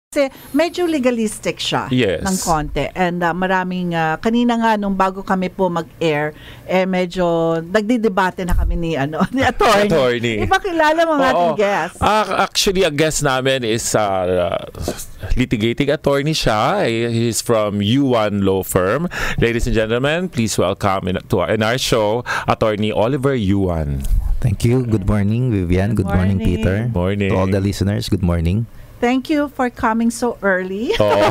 Kasi medyo legalistic siya Yes. ng konti. And maraming, kanina nga nung bago kami po mag-air, medyo nagdidebate na kami ni, ni attorney. Ipakilala mo ang ating guest. Actually, a guest namin is litigating attorney siya. He's from U1 Law Firm. Ladies and gentlemen, please welcome in our show, Attorney Oliver U1. Thank you. Good morning, Vivian. Good morning, Peter. Morning. To all the listeners, good morning. Thank you for coming so early. Oo.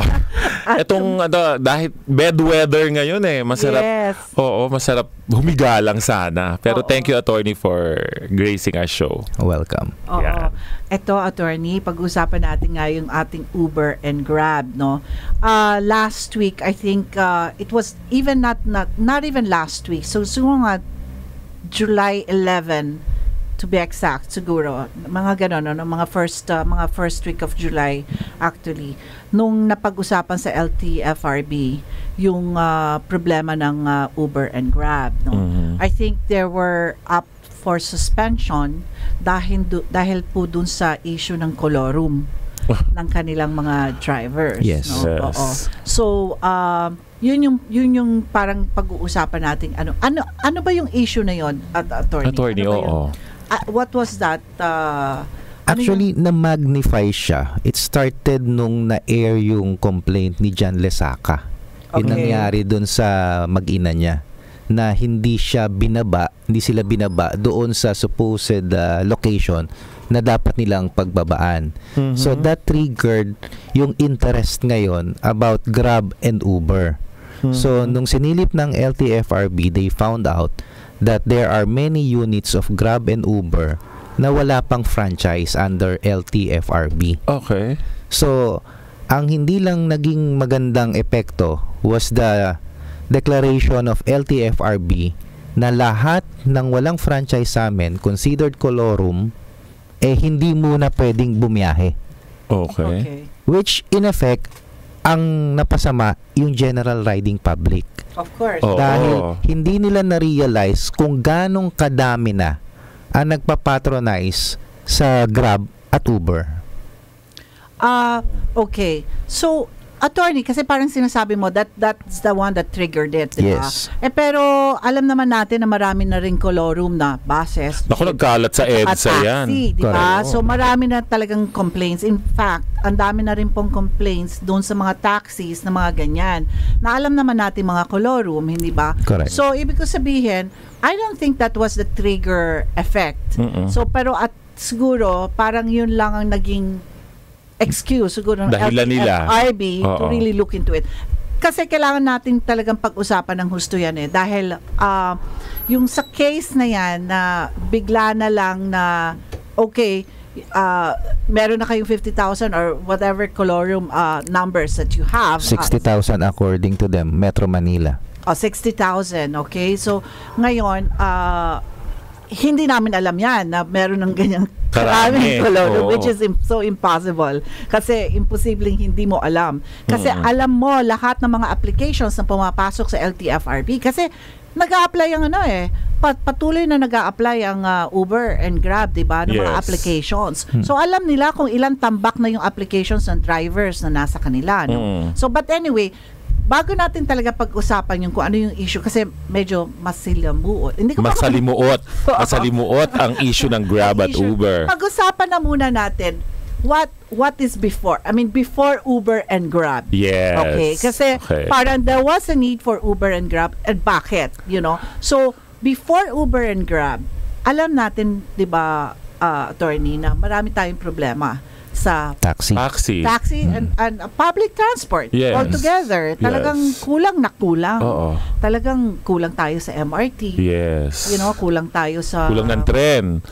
Itong dahil bad weather ngayon masarap. Yes. Oo, masarap humiga lang sana. Pero thank you, attorney, for gracing our show. Welcome. Oo. Yeah. Ito, attorney, pag-usapan natin nga yung ating Uber and Grab, no? Last week, I think it was even not even last week. So nga July 11 to be exact, siguro mga ganon, no? mga first week of July actually, nung napag-usapan sa LTFRB yung problema ng Uber and Grab, no? I think there were up for suspension dahil po dun sa issue ng colorum ng kanilang mga drivers. Yes. No? Yes. Oo. So yun yung parang pag-uusapan natin, ano ba yung issue na yon, attorney? Attorney, Ano ba yun? oo. What was that? Actually, na-magnify siya. It started nung na-air yung complaint ni John Lesaca. Yung nangyari dun sa mag-ina niya na hindi sila binaba doon sa supposed location na dapat nilang pagbabaan. So that triggered yung interest ngayon about Grab and Uber. So nung sinilip ng LTFRB, they found out that there are many units of Grab and Uber na wala pang franchise under LTFRB. Okay. So, ang hindi lang naging magandang epekto was the declaration of LTFRB na lahat ng walang franchise sa amin, considered colorum, hindi muna pwedeng bumiyahe. Okay. Which, in effect, ang napasama yung general riding public. Of course. Dahil hindi nila na-realize kung ganong kadami na ang nagpapatronize sa Grab at Uber. Okay. So, attorney, kasi parang sinasabi mo that's the one that triggered it, diba? Yes. Pero alam naman natin na marami na rin colorum na buses. Naku, nagkalat sa EDSA yan. Taxi, diba? So marami na talagang complaints. In fact, ang dami na rin pong complaints doon sa mga taxis na mga ganyan. Na alam naman natin mga colorum, hindi ba? Correct. So, ibig ko sabihin, I don't think that was the trigger effect. So, pero siguro, parang yun lang ang naging excuse siguro ng Dahilan nila. LTFRB to really look into it. Kasi kailangan natin talagang pag-usapan ng husto yan dahil yung sa case na yan na bigla na lang na meron na kayong 50,000 or whatever colorum numbers that you have. 60,000 according to them, Metro Manila. 60,000, okay? So, ngayon, hindi namin alam yan na meron ng ganyang karaming colorum, which is so impossible. Kasi imposibleng hindi mo alam. Kasi alam mo lahat ng mga applications na pumapasok sa LTFRB. Kasi nag-a-apply ang patuloy na nag-a-apply ang Uber and Grab, diba? Ng mga applications. So alam nila kung ilang tambak na yung applications ng drivers na nasa kanila. No? So but anyway, bago natin talaga pag-usapan yung kung ano yung issue kasi medyo masalimuot. Masalimuot ang issue ng Grab at Uber. Pag-usapan na muna natin what is before. I mean before Uber and Grab. Yes. Okay, kasi parang there was a need for Uber and Grab and bakit, So before Uber and Grab, alam natin 'di ba, attorney, na marami tayong problema sa taxi and public transport altogether. Talagang kulang na kulang. Talagang kulang tayo sa MRT. Yes. Kulang tayo sa kulang ng tren.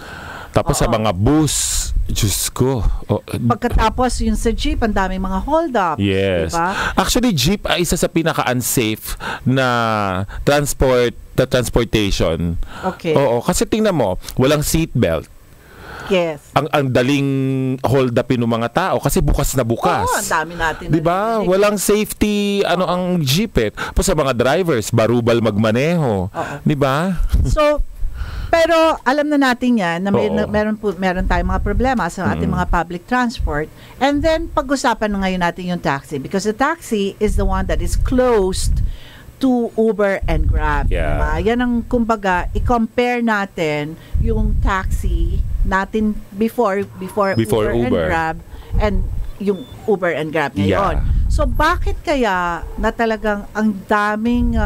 Tapos sa mga bus, Diyos ko. Pagkatapos yung sa jeep, ang daming mga hold up. Yes. Diba? Actually, jeep ay isa sa pinaka-unsafe na transportation. Okay. Oo, kasi tingnan mo, walang seatbelt. Yes. Ang daling hold upin ng mga tao kasi bukas na bukas. Ang dami natin. 'Di ba? Walang safety ang jeep. Pa sa mga drivers, barubal magmaneho. 'Di ba? So Pero alam na natin yan na Oo. meron tayong mga problema sa ating mga public transport. And then pag-usapan na ngayon natin yung taxi because the taxi is the one that is closed to Uber and Grab. Yeah. Diba? Yan ang kumbaga i-compare natin yung taxi natin before Uber and Uber. Grab and yung Uber and Grab ngayon. Yeah. So bakit kaya na talagang ang daming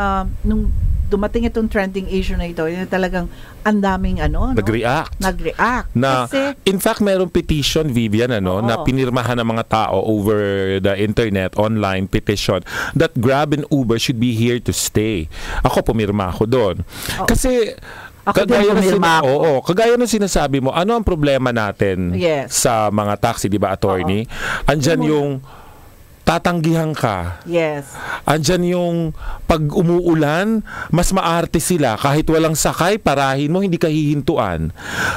nung dumating itong trending issue na ito, yun talagang ang daming Nag-react. Nag-react. Na, Kasi, in fact, mayroong petition, Vivian, Oo. na pinirmahan ng mga tao over the internet, online petition, that Grab and Uber should be here to stay. Ako, pumirma ako doon. Oo. Kasi, Ako din pumirma ako. kagaya ng sinasabi mo, ano ang problema natin Yes. sa mga taxi, di ba, attorney? Andyan yung tatanggihan ka. yes. Andyan yung pag umuulan, mas maarte sila. Kahit walang sakay, parahin mo, hindi ka hihintuan.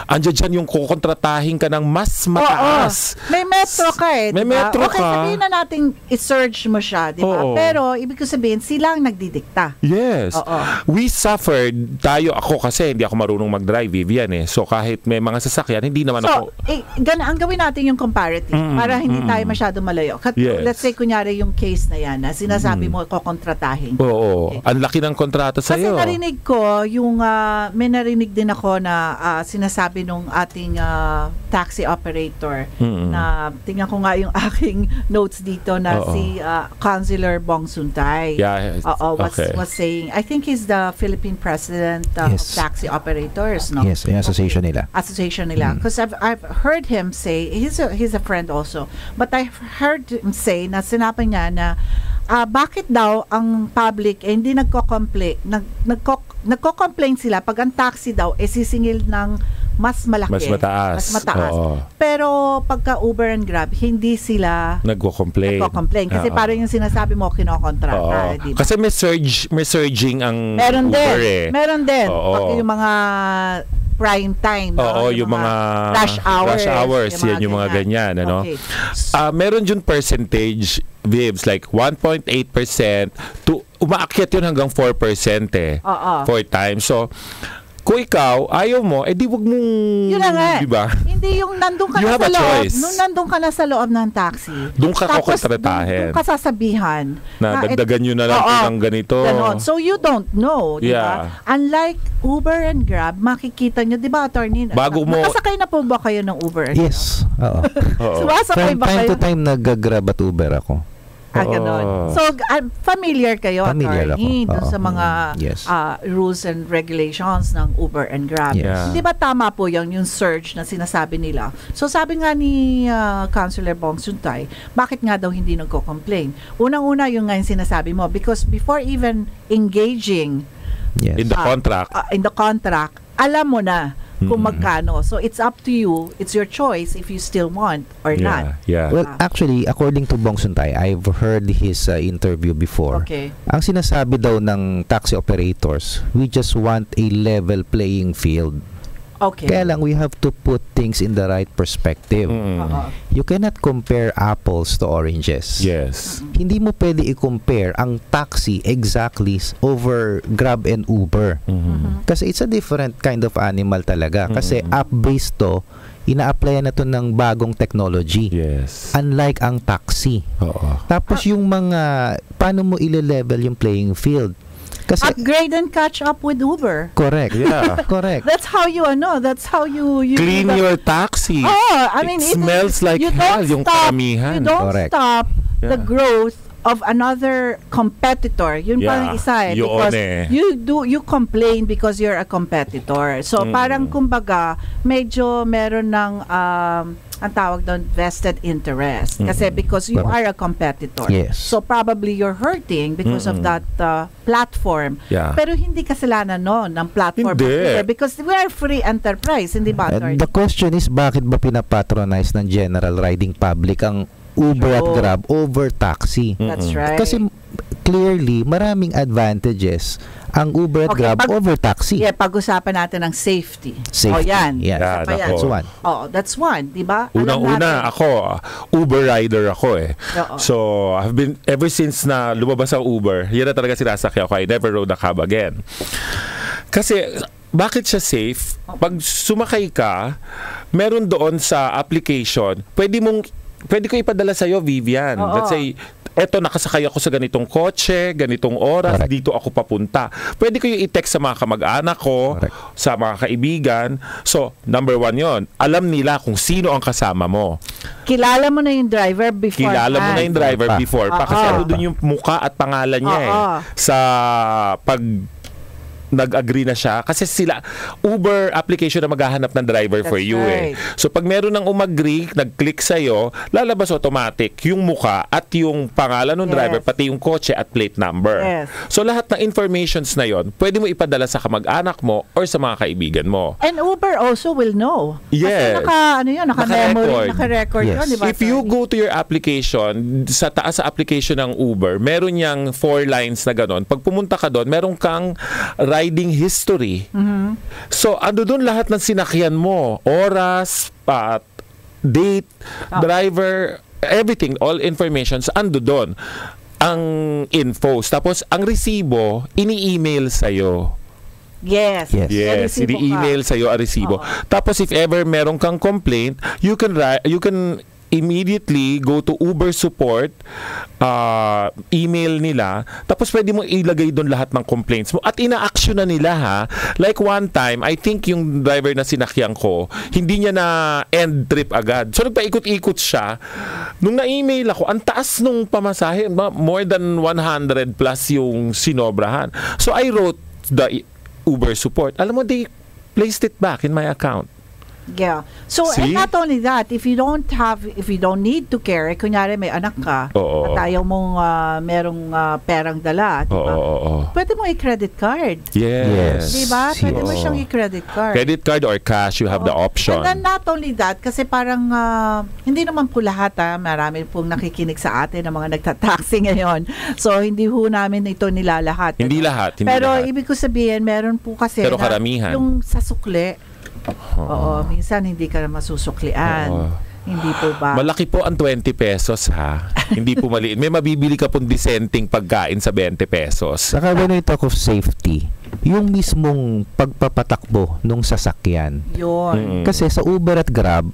Andyan dyan yung kukontratahin ka ng mas mataas. Oo. May metro ka May diba? metro okay, ka. sabihin na natin i-search mo siya, di ba? Oo. Pero, ibig ko sabihin, sila ang nagdidikta. Yes. Oo. We suffered, ako kasi hindi ako marunong mag-drive, Vivian eh. So kahit may mga sasakyan, hindi naman ako... So, ang gawin natin yung comparative para hindi tayo masyado malayo. Yes. Let's say, kunyari yung case na yan na sinasabi mo kokontratahin. Oo. Okay. Ang laki ng kontrata Kasi sa'yo. narinig ko, may narinig din ako na sinasabi nung ating taxi operator na tingnan ko nga yung aking notes dito na Oo. si Councilor Bong Suntay. Yeah. Was saying, I think he's the Philippine president of Yes. taxi operators, no? Yes, yung association nila. Association nila. Because I've heard him say, he's a friend also, but I've heard him say na sinabi niya na bakit daw ang public hindi nagko-complain nagko-complain sila pag ang taxi daw sisingil ng mas malaki, Mas mataas. Oo. pero pagka Uber and Grab hindi sila Nagko-complain. kasi Oo. parang yung sinasabi mo kinokontrata, Oo. di ba? Kasi may surging ang meron Uber din. eh. Meron din. Oo. Pag yung mga prime time, no? Oo, yung mga rush hours, yan yung mga ganyan, ano? Okay. Meron yung percentage, Vibs, like 1.8% to umaakyat yun hanggang 4% eh. Oo. 4 times. So, kung ikaw, ayaw mo, di wag mong, Yun na nga. di ba? Hindi yung nandun ka You na have sa a loob. choice. Nung nandun ka na sa loob ng taxi. Doon ka tapos kukontratahin. doon ka sasabihan. Na dagdagan nyo na lang Oo, ng ganito. ganon. So you don't know, di ba? Yeah. Unlike Uber and Grab, makikita nyo, di ba, attorney? Bago mo- Nakasakay na po ba kayo ng Uber and Grab? Yes. Oo. Oo. Sumasakay From ba time kayo? to time nag-grab at Uber ako. Ganon. So, familiar kayo, Familiar attorney, ako. dun Oo. sa mga Yes. rules and regulations ng Uber and Grab. Yes. Di ba tama po yung surge na sinasabi nila? So, sabi nga ni Councilor Bong Suntay, bakit nga daw hindi nagko-complain? Unang-una yung nga yung sinasabi mo, because before even engaging Yes. In the contract. in the contract, alam mo na kung magkano. So, it's up to you. It's your choice if you still want or not. Yeah. Well, actually, according to Bong Suntay, I've heard his interview before. Okay. Ang sinasabi daw ng taxi operators, we just want a level playing field. Okay. Kaya lang, we have to put things in the right perspective. Oo. You cannot compare apples to oranges. Yes. Hindi mo pwede i-compare ang taxi exactly over Grab and Uber. Kasi it's a different kind of animal talaga. Kasi app-based to, ina-applyan na to ng bagong technology. Yes. Unlike ang taxi. Oo. Tapos yung mga, paano mo ile-level yung playing field? Kasi, Upgrade and catch up with Uber. correct. Yeah. Correct. That's how you that's how you Clean do that. your taxi. Oh, I mean, It smells like you hell, don't yung stop- You karamihan. don't Correct. stop the Yeah. growth of another competitor. Yun Yeah, parang isa eh. yun Because eh. you complain because you're a competitor. So parang kumbaga, medyo meron ng ang tawag doon, vested interest. Kasi because you are a competitor. Yes. So probably you're hurting because of that platform. Yeah. Pero hindi kasalanan noon ng platform. Hindi. Because we are free enterprise, hindi ba? attorney? The question is, bakit ba pinapatronize ng general riding public ang Uber at True. Grab over taxi? That's right. Kasi clearly, maraming advantages ang Uber at Okay, Grab over taxi. Yeah, pag-usapan natin ng safety. Safety. O yan. Yan. Isa pa yan. That's one. Oh, that's one, di ba? Alam Unang-una, natin. ako, Uber rider ako eh. Oo. So, I've been, ever since na lumabas ang Uber, yan na talaga sinasakyan ko. I never rode a cab again. Kasi, bakit siya safe? Pag sumakay ka, meron doon sa application, pwede ko ipadala sa'yo, Vivian. Oo. Let's say, eto, nakasakay ako sa ganitong kotse, ganitong oras, Correct. dito ako papunta. Pwede ko yung i-text sa mga kamag-anak ko, Correct. sa mga kaibigan. So, number 1 yon. Alam nila kung sino ang kasama mo. Kilala mo na yung driver before. Kilala mo na yung driver Pa. before pa. Kasi Oo. ano dun yung muka at pangalan niya Oo. sa pag nag-agree na siya kasi sila Uber application na maghahanap ng driver for That's you right. So pag meron ng umagri, nag-click sa'yo, lalabas automatic yung muka at yung pangalan ng Yes. driver, pati yung kotse at plate number. Yes. So lahat ng informations na yon, pwede mo ipadala sa kamag-anak mo or sa mga kaibigan mo. And Uber also will know. Yes. Kasi naka-memory, naka-record Yes. yun, di ba? If you go to your application, sa taas sa application ng Uber, meron yang 4 lines na ganon. Pag pumunta ka doon, meron kang riding history. So, ando doon lahat ng sinakyan mo. Oras, date, driver, everything, all informations, ando doon. Ang infos. Tapos, ang resibo, ini-email sa'yo. Yes. Yes. May Yes, resibo ka. ini-email sa'yo ang resibo. Tapos if ever meron kang complaint, you can immediately go to Uber support, email nila, tapos pwede mo ilagay doon lahat ng complaints mo at ina-action na nila ha. Like one time, I think yung driver na sinakyan ko, hindi niya na end trip agad. So nagpaikot-ikot siya. Nung na-email ako, ang taas nung pamasahe, more than 100 plus yung sinobrahan. So I wrote the Uber support. Alam mo, they placed it back in my account. Yeah. So, See? and not only that, if you don't need to carry, kunyari may anak ka, Oo. at ayaw mong merong perang dala, di ba? Oo. Pwede mo i-credit card. Yes. Di ba? Pwede mo Oo. siyang i-credit card. Credit card or cash, you have the Oo. option. And then not only that, kasi parang hindi naman po lahat marami pong nakikinig sa atin ng mga nagtataxi ngayon. So hindi po namin ito nilalahat. Hindi lahat. Hindi Pero lahat. ibig ko sabihin, meron po kasi Pero na karamihan. yung sa sukli. Oo, minsan hindi ka na masusuklian. Oo. Hindi po ba? Malaki po ang 20 pesos ha. Hindi po maliit. May mabibili ka pong dissenting pagkain sa 20 pesos. Saka when we talk of safety, yung mismong pagpapatakbo nung sasakyan. Yun. Kasi sa Uber at Grab,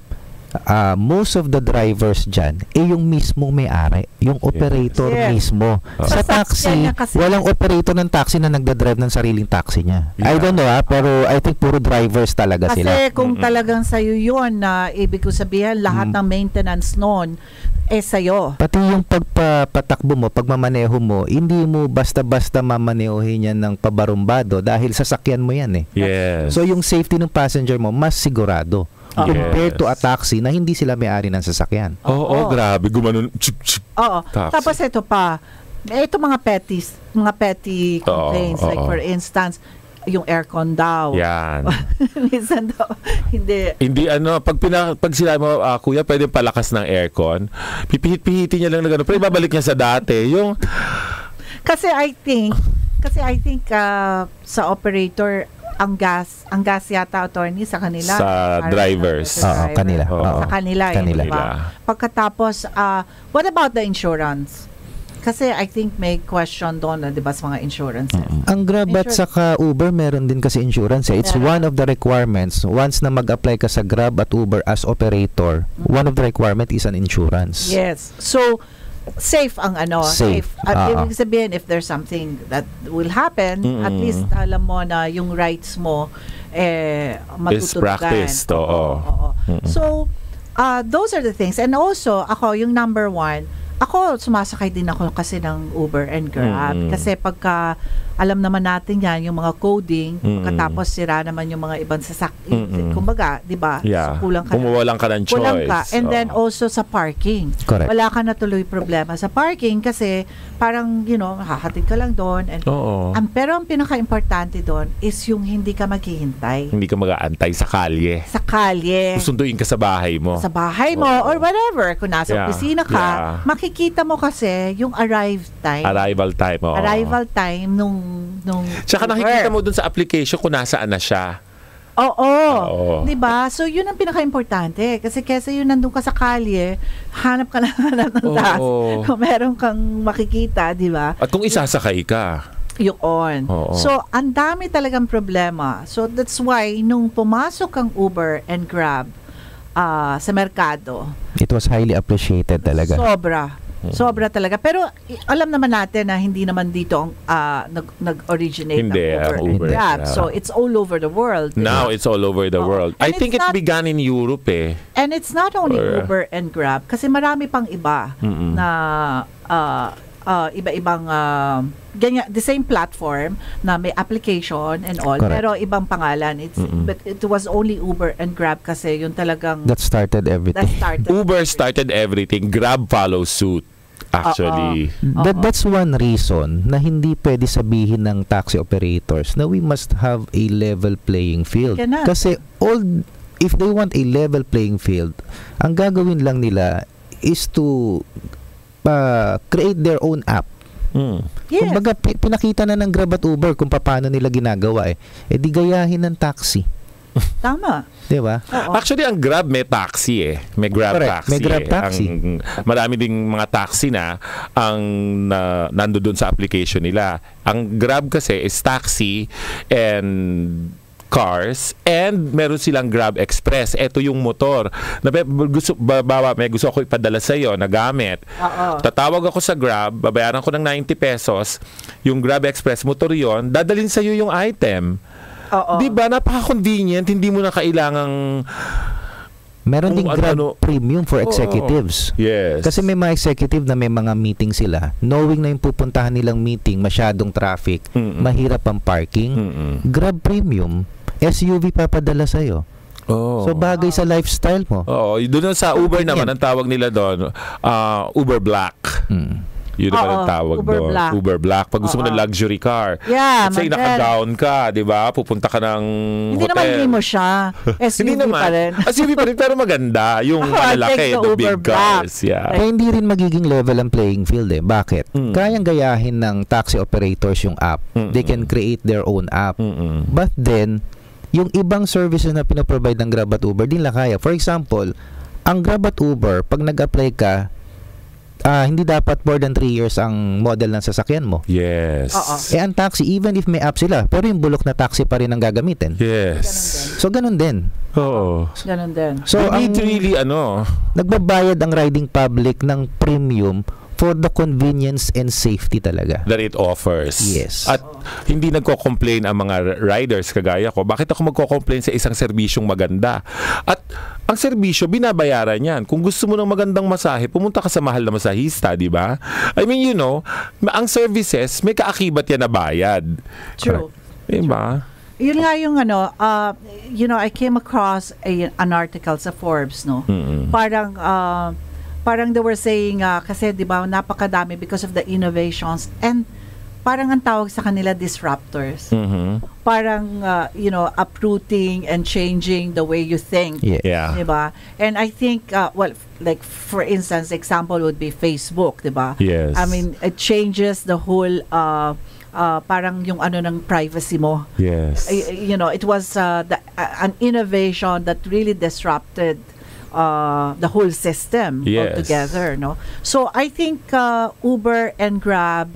most of the drivers dyan, yung mismong may-ari, yung operator Yes. mismo. Sa Sasakyan taxi, niya kasi. walang operator ng taxi na nagdadrive ng sariling taxi niya. I Yeah. don't know pero I think puro drivers talaga Kasi sila. kung talagang sa'yo yun, na ibig ko sabihin, lahat ng maintenance noon, sa'yo. Pati yung pagpapatakbo mo, pagmamaneho mo, hindi mo basta-basta mamanehohin yan ng pabarumbado dahil sasakyan mo yan eh. Yes. So yung safety ng passenger mo, mas sigurado. Compared to a Yes. taxi na hindi sila may-ari ng sasakyan. Oo, grabe. Gumanon. Oo. Taxi. Tapos ito pa, ito mga petty complaints. Oo, Like oo. for instance, yung aircon daw. Yan. Minsan daw, hindi. Hindi pag sila mo, kuya, pwede palakas ng aircon. Pipihit-pihitin niya lang na gano'n. Pero ibabalik niya sa dati. Yung, Kasi I think sa operator, ang gas yata, attorney, sa kanila. Sa drivers. Sa driver. Kanila. Oo. Oo. Sa kanila. Kanila. Diba? Pagkatapos, what about the insurance? Kasi I think may question doon, di ba, sa mga insurances. Ang Grab at saka Uber, meron din kasi insurance. It's one of the requirements. Once na mag-apply ka sa Grab at Uber as operator, one of the requirement is an insurance. Yes. So, safe ang Safe. At ibig sabihin, if there's something that will happen, at least alam mo na yung rights mo is matutulugan. practiced. Oo. So, those are the things. And also, ako, yung number 1, ako, sumasakay din ako kasi ng Uber and Grab. Kasi pagka, alam naman natin yan, yung mga coding, pagkatapos sira naman yung mga ibang sasakyan. Kumbaga, di ba? Yeah. So, kulang ka Bumuwalan ka ng choice. kulang ka. And then Oo. also sa parking. Correct. Wala ka na tuloy problema sa parking kasi parang, hahatid ka lang doon. And, Oo. pero ang pinaka-importante doon is yung hindi ka maghihintay Hindi ka mag-aantay sa kalye. sa kalye, Susunduin ka sa bahay mo. sa bahay mo, Oo. or whatever. Kung nasa Yeah. opisina ka, Yeah. makikita mo kasi yung arrival time. Arrival time. Oo. Arrival time nung Tsaka Uber. nakikita mo dun sa application kung nasaan na siya. Oo. Oo. 'Di ba? So yun ang pinaka-importante kasi kaysa yun nandun ka sa kalye, hanap ka ng taas. Oo. Kung meron kang makikita, 'di ba? At kung isasakay ka. Yun. Oo. So, ang dami talagang problema. So, that's why, nung pumasok ang Uber and Grab sa merkado, It was highly appreciated talaga. Sobra talaga. Pero alam naman natin na hindi naman dito ang nag-originate Hindi, ng ang Uber Uber. and Grab. Yeah. So, it's all over the world. Now, it's all over the Oo. world. And I think it's it not- began in Europe eh. And it's not only Or- Uber and Grab kasi marami pang iba Mm-mm. na iba-ibang ganyan, the same platform na may application and all, Correct. pero ibang pangalan. But it was only Uber and Grab kasi yung talagang That started that everything. started. Uber started everything. Grab follows suit. Actually. That's one reason na hindi pwede sabihin ng taxi operators na we must have a level playing field. Cannot. Kasi if they want a level playing field, ang gagawin lang nila is to create their own app. Yes. Kumbaga, pinakita na ng Grab at Uber kung paano nila ginagawa di gayahin ng taxi. Tama. Di ba? Oo. Actually, ang Grab may taxi eh. May Grab Correct. taxi. May Grab taxi. Marami ding mga taxi na nandoon sa application nila. Ang Grab kasi is taxi and cars, and meron silang Grab Express. Ito yung motor. May gusto ako ipadala sa iyo na gamit. Oo. Tatawag ako sa Grab, babayaran ko ng 90 pesos. Yung Grab Express motor yon, dadalhin sa iyo yung item. Oo. Di ba? Napaka-convenient. Hindi mo na kailangang Meron ding Kung Grab ano- Premium for executives. Yes. Kasi may mga executive na may mga meeting sila. Knowing na yung pupuntahan nilang meeting, masyadong traffic, mahirap ang parking. Grab Premium, SUV papadala sa'yo. Oh. So bagay sa lifestyle mo. Oo, doon sa Uber naman, ang tawag nila doon, Uber Black. Yun naman ang Oo, tawag Uber doon. Black. Uber Black. Pag gusto mo ng luxury car. Yeah, Let's say, Mandel. naka-gown ka, di ba? Pupunta ka ng Hindi naman hotel. limo siya. SUV Hindi naman. pa rin. SUV pa rin, pero maganda. Yung I'll take malalaki, the the Uber big Black. cars. Yeah. Kaya hindi rin magiging level ang playing field Bakit? Kayang gayahin ng taxi operators yung app. They can create their own app. But then, yung ibang services na pinaprovide ng Grab at Uber, din lang kaya. For example, ang Grab at Uber, pag nag-apply ka, hindi dapat more than 3 years ang model ng sasakyan mo. Yes. Oo. Ang taxi, even if may app sila, pero yung bulok na taxi pa rin ang gagamitin. Yes. So, ganun din. Oo. Ganun din. So, You need to really, nagbabayad ang riding public ng premium for the convenience and safety talaga. that it offers. Yes. At hindi nagko-complain ang mga riders kagaya ko. Bakit ako magko-complain sa isang serbisyong maganda? At ang serbisyo, binabayaran yan. Kung gusto mo ng magandang masahe, pumunta ka sa mahal na masahista, di ba? I mean, ang services, may kaakibat yan na bayad. True. Di ba? Yun nga yung I came across an article sa Forbes, no? Parang they were saying, kasi di ba, napakadami because of the innovations, and parang ang tawag sa kanila disruptors. Parang, uprooting and changing the way you think. Yeah. Diba? And I think, like for instance, example would be Facebook, diba? Yes. I mean, it changes the whole, parang yung ng privacy mo. Yes. It was an innovation that really disrupted the whole system Yes. altogether, no? So I think Uber and Grab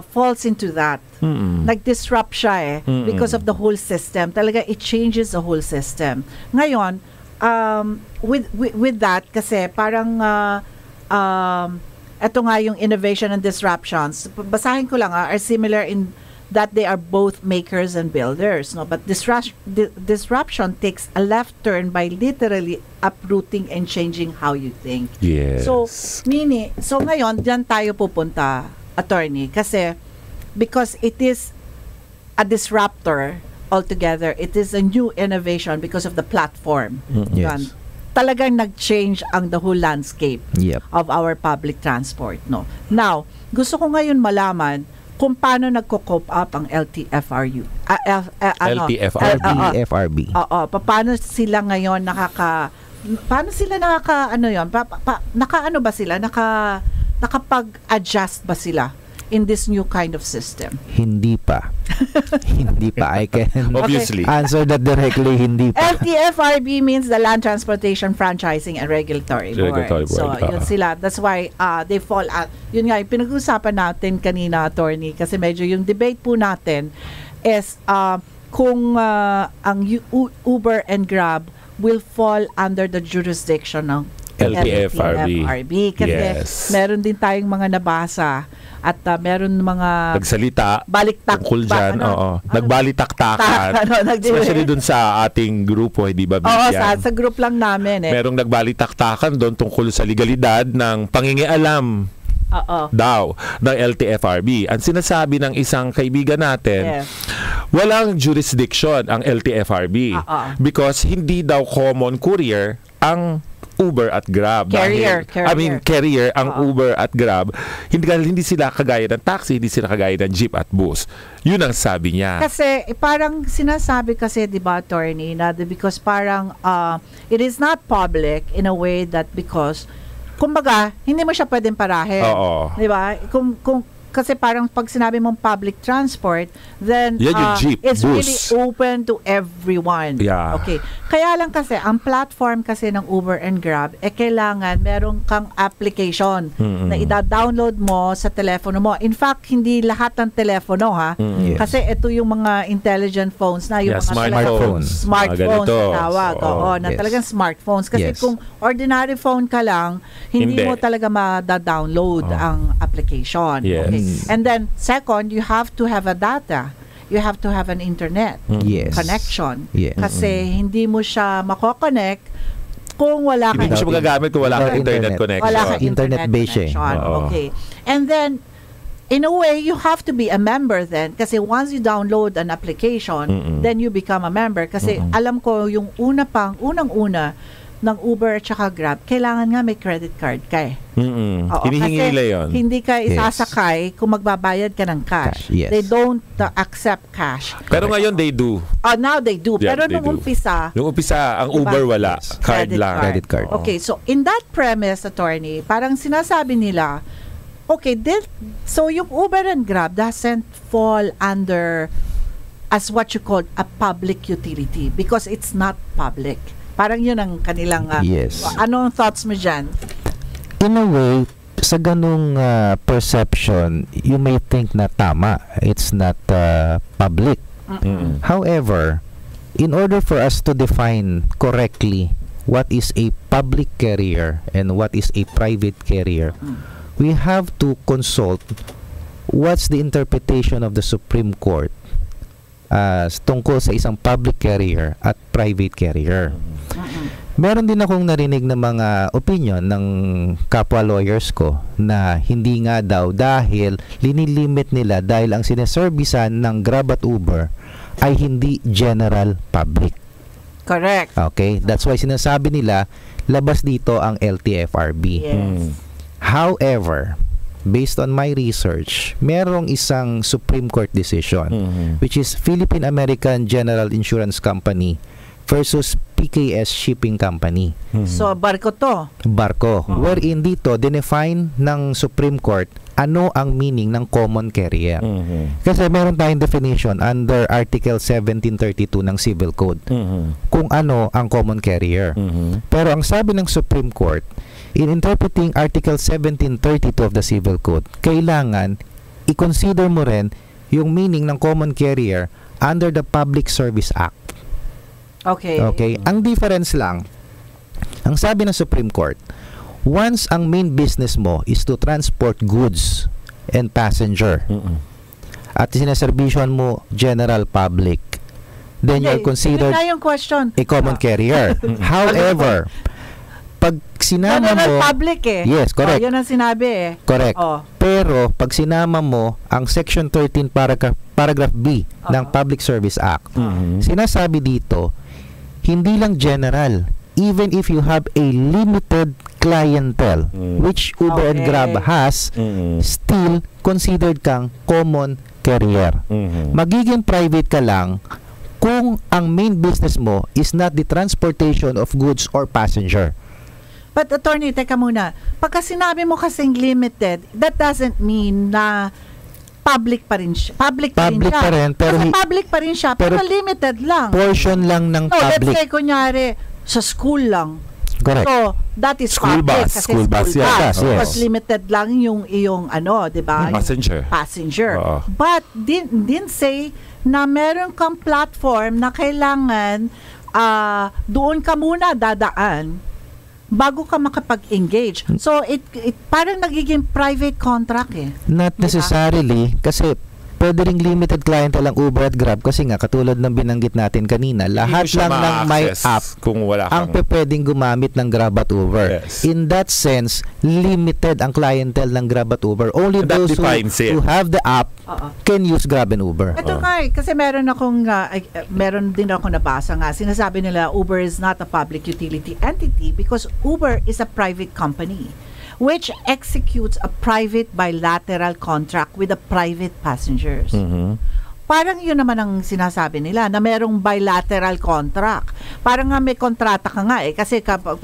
falls into that. Nag-disrupt siya because of the whole system. Talaga, it changes the whole system. Ngayon, with that, kasi parang eto nga yung innovation and disruptions. Basahin ko lang are similar in that they are both makers and builders, no? But disruption takes a left turn by literally uprooting and changing how you think. Yes. So ngayon, diyan tayo pupunta, attorney, kasi because it is a disruptor altogether, it is a new innovation because of the platform. Yes. Talagang nag-change ang the whole landscape Yep. of our public transport, no? Now, gusto ko ngayon malaman kung paano nagko-cope up ang LTFRU. LTFRB. FRB. Oo, paano sila ngayon nakapag-adjust ba sila? in this new kind of system? Hindi pa. Hindi pa. I can Obviously. answer that directly. Hindi pa. LTFRB means the Land Transportation Franchising and Regulatory Regulatory Board. So, Board, yun sila. That's why they fall out. Yun nga, yung pinag-usapan natin kanina, attorney, kasi medyo yung debate po natin is kung ang Uber and Grab will fall under the jurisdiction ng LTFRB. Kasi Yes. meron din tayong mga nabasa at meron mga Nagsalita balitak tungkol dyan. Nagbalitaktakan. Especially dun sa ating grupo, hindi ba, Oo, Bibian? sa group lang namin eh. Merong nagbalitaktakan doon tungkol sa legalidad ng pangingialam Oo. daw ng LTFRB. Ang sinasabi ng isang kaibigan natin, Yes. walang jurisdiction ang LTFRB because hindi daw common courier ang Uber at Grab. Carrier. Carrier ang Uber at Grab. Hindi sila kagaya ng taxi, hindi sila kagaya ng jeep at bus. Yun ang sabi niya. Kasi parang sinasabi kasi, di ba, attorney, na because parang it is not public in a way that because kumbaga, hindi mo siya pwedeng parahin. Oo. Di ba? Kasi parang pag sinabi mong public transport, then Yan yung jeep, it's bus. really open to everyone. Yeah. Okay. Kaya lang kasi, ang platform kasi ng Uber and Grab, kailangan meron kang application na ida-download mo sa telepono mo. In fact, hindi lahat ng telepono, ha? Yes. Kasi ito yung mga intelligent phones na, yung mga smartphones. Smartphones Mga ganito. na tawag. Oo, na Yes. talagang smartphones. Kasi Yes. kung ordinary phone ka lang, hindi Hindi. mo talaga ma-download ang application. Yes. Okay. And then, second, you have to have a data. You have to have an internet Yes. connection. Yes. Kasi hindi mo siya mako-connect kung wala Hindi mo kang siya magagamit kung wala kang internet connection. wala kang Internet internet base siya eh. connection. Oo. Okay. And then, in a way, you have to be a member then. Kasi once you download an application, then you become a member. Kasi alam ko, yung unang-una ng Uber at saka Grab, kailangan nga may credit card ka eh. Oo, Hinihingi kasi nila yun. hindi ka Yes. isasakay kung magbabayad ka ng cash. Cash, yes. They don't accept cash. Pero ngayon they do. Now they do. Yeah, Pero they nung do. umpisa, Yung umpisa, ang Diba? Uber wala. Yes. Card lang. Credit card. Okay, so in that premise, attorney, parang sinasabi nila, okay, so yung Uber and Grab doesn't fall under as what you call a public utility because it's not public. Parang yun ang kanilang Yes. Anong thoughts mo dyan? In a way, sa ganung perception, you may think na tama. It's not public. However, in order for us to define correctly what is a public carrier and what is a private carrier, we have to consult what's the interpretation of the Supreme Court tungkol sa isang public carrier at private carrier. Meron din akong narinig na mga opinion ng kapwa lawyers ko na hindi nga daw dahil linilimit nila dahil ang sineservisan ng Grab at Uber ay hindi general public. Correct. Okay? That's why sinasabi nila labas dito ang LTFRB. Yes. However, based on my research, merong isang Supreme Court decision which is Philippine American General Insurance Company versus PKS Shipping Company. So, barko to. Barko. Wherein dito, dinefine ng Supreme Court ano ang meaning ng common carrier. Kasi meron tayong definition under Article 1732 ng Civil Code kung ano ang common carrier. Pero ang sabi ng Supreme Court, in interpreting Article 1732 of the Civil Code, kailangan i-consider mo rin yung meaning ng common carrier under the Public Service Act. Okay. Okay? Ang difference lang, ang sabi ng Supreme Court, once ang main business mo is to transport goods and passenger, at sinaservisyon mo general public, then you're considered Yun na yung question. a common carrier. However, pag sinama General mo, public eh. Yes, correct. Yun ang sinabi eh. correct. Oh. Pero pag sinama mo ang Section 13 paragraph B ng Public Service Act, sinasabi dito, hindi lang general, even if you have a limited clientele, which Uber and Okay. Grab has, still considered kang common carrier. Magiging private ka lang kung ang main business mo is not the transportation of goods or passenger. But attorney, teka muna. Pagka sinabi mo kasing limited, that doesn't mean na public pa rin siya. Public pa rin Public siya. pa rin, pero Kasi public pa rin siya, pero limited lang. portion lang ng No, let's public. say, kunyari, sa school lang. Correct. So, that is School public. bus. Kasi School bus, yeah. bus. Yes. Because limited lang yung iyong, di ba? Yung Passenger. passenger. Oo. But, didn't say na meron kang platform na kailangan doon ka muna dadaan bago ka makapag-engage. So, it parang nagiging private contract eh. Not necessarily, kasi pwede ring limited clientele ang Uber at Grab kasi nga katulad ng binanggit natin kanina, lahat Hindi mo siya lang ng may ma-access app kung wala ang kang... pwedeng gumamit ng Grab at Uber. Yes. In that sense, limited ang clientele ng Grab at Uber. Only That those defines it. who have the app Oo. can use Grab and Uber. Ito nga kasi meron din ako nabasa nga, sinasabi nila Uber is not a public utility entity because Uber is a private company which executes a private bilateral contract with the private passengers. Parang yun naman ang sinasabi nila na merong bilateral contract. Parang nga may kontrata ka nga kasi kapag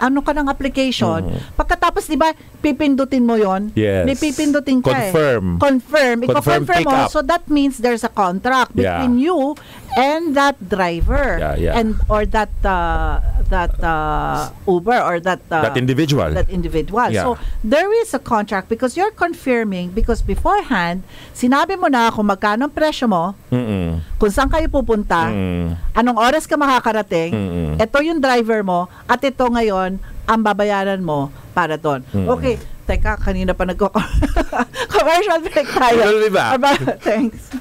ano ka ng application, pagkatapos 'di ba pipindutin mo 'yon? Yes. May pipindutin ka Confirm. Confirm. Confirm I-confirm mo. pick up. So that means there's a contract Yeah. between you and that driver Yeah. and or that Uber or that individual. that individual. Yeah. So there is a contract because you're confirming because beforehand sinabi mo na kung magkano ang presyo mo, kung saan kayo pupunta, anong oras ka makakarating, ito yung driver mo at ito ngayon ang babayaran mo para doon. Okay, teka, kanina pa commercial break tayo. We'll be back. Thanks.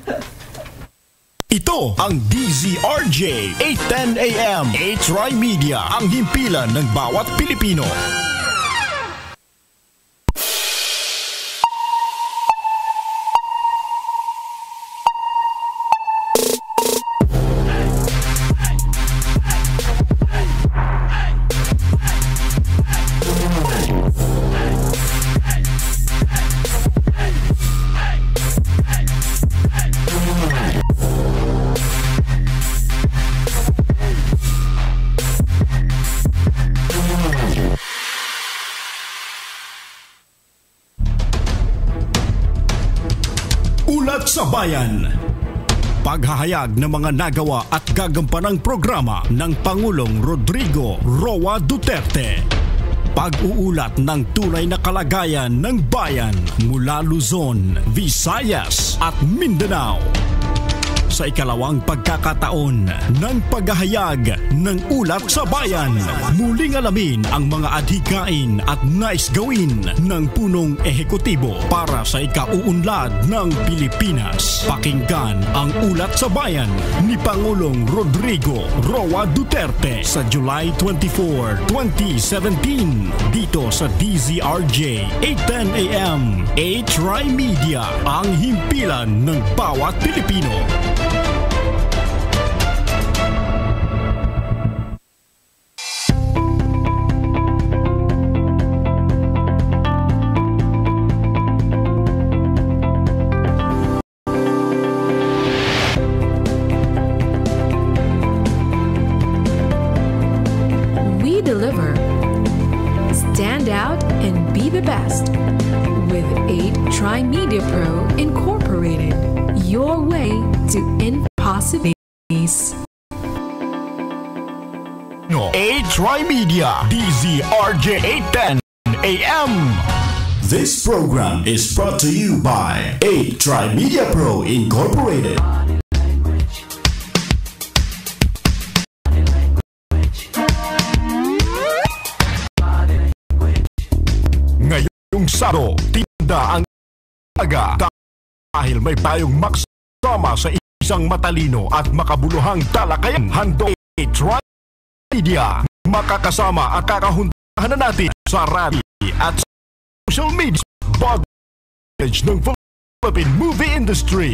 Ito ang DZRJ 810 AM H-Ry Media, ang himpilan ng bawat Pilipino. Ulat sa Bayan. Paghahayag ng mga nagawa at gagampanang programa ng Pangulong Rodrigo Roa Duterte. Pag-uulat ng tunay na kalagayan ng bayan mula Luzon, Visayas at Mindanao. Sa ikalawang pagkakataon ng paghahayag ng Ulat sa Bayan, muling alamin ang mga adhikain at nais gawin ng punong ehekutibo para sa ikauunlad ng Pilipinas. Pakinggan ang Ulat sa Bayan ni Pangulong Rodrigo Roa Duterte sa July 24, 2017 dito sa DZRJ 810 AM H-Ry Media, ang himpilan ng bawat Pilipino. We deliver. Stand out and be the best with 8-Try Media Pro Incorporated. Your way to impossibilities. H-Ry Media, DZRJ 810 AM. This program is brought to you by 8-Try Media Pro Incorporated. Ngayong Sabado, tinda ang aga dahil may tayong maksama sa isang matalino at makabuluhang talakayan. Handog 8-Try Media, makakasama at kakahuntahan na natin sa radio at social media baggage ng Philippine movie industry.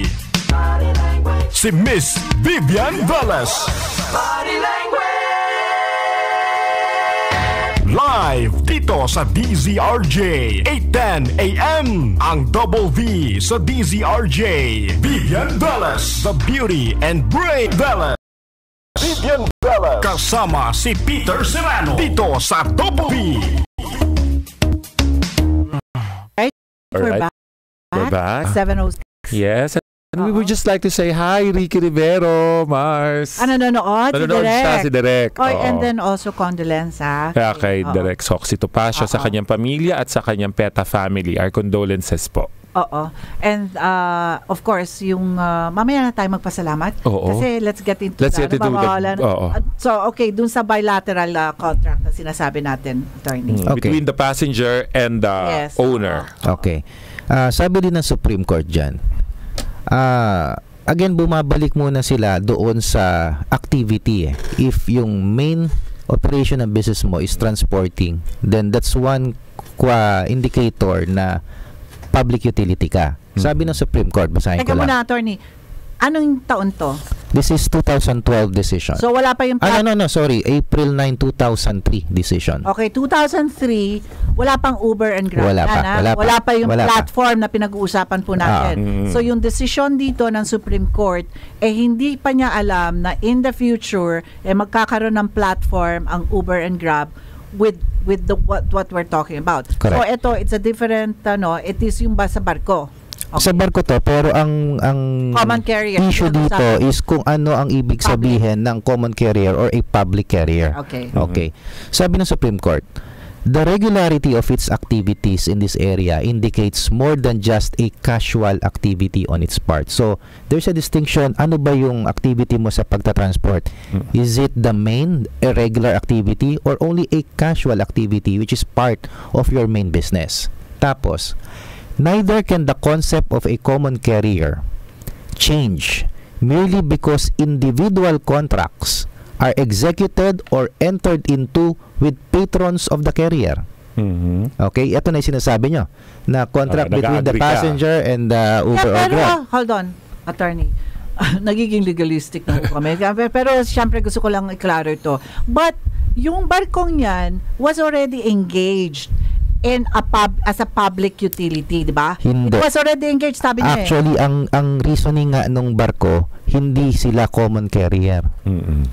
Si Miss Vivian Velez. Live dito sa DZRJ 810 AM. Ang Double V sa DZRJ. Vivian Velez, the beauty and brain Velez. Vivian Velez. Kasama si Peter Serrano dito sa Double V. We're Alright. back. We're back. 7:06. Yes. And we would just like to say hi, Ricky Rivero, Mars. Nanonood si Nanonood siya si Direk. Direk. Oy, Oo. and then also condolence Kaya kay Oo. Direk Soxy Topacio sa Oo. kanyang pamilya at sa kanyang PETA family. Our condolences po. Oo. And of course, yung mamaya na tayo magpasalamat. Oo. Kasi let's get into Let's that. get into Mawawala that. na- Oo. So, okay, dun sa bilateral contract na sinasabi natin, attorney. Okay. Between the passenger and the Yes. owner. Okay. Sabi din ng Supreme Court dyan, again, bumabalik muna sila doon sa activity. If yung main operation ng business mo is transporting, then that's one indicator na public utility ka. Sabi ng Supreme Court, basahin Teka ko lang. muna, attorney. Anong taon to? This is 2012 decision. So, wala pa yung... Sorry. April 9, 2003 decision. Okay, 2003, wala pang Uber and Grab. Wala pa, Yan, wala pa. Wala pa yung Wala pa. platform na pinag-uusapan po natin. So, yung decision dito ng Supreme Court, hindi pa niya alam na in the future, magkakaroon ng platform ang Uber and Grab with the what we're talking about. Correct. So, it's a different, it is yung sa barko. Sa barko to, pero ang Common carrier. issue dito is kung ano ang ibig sabihin ng common carrier or a public carrier. Okay. Okay. Sabi ng Supreme Court, the regularity of its activities in this area indicates more than just a casual activity on its part. So, there's a distinction. Ano ba yung activity mo sa pagta-transport? Is it the main irregular activity or only a casual activity which is part of your main business? Tapos, neither can the concept of a common carrier change merely because individual contracts are executed or entered into with patrons of the carrier. Okay, ito na yung sinasabi nyo na contract between the nag-agree ka. passenger and the Uber or pero, Grab. hold on, attorney. Nagiging legalistic na po kami. Pero syempre gusto ko lang i-klaro ito. But yung barkong yan was already engaged in as a public utility, di ba? Hindi. It was already engaged, sabi niya. Actually, ang reasoning nga nung barko, hindi sila common carrier.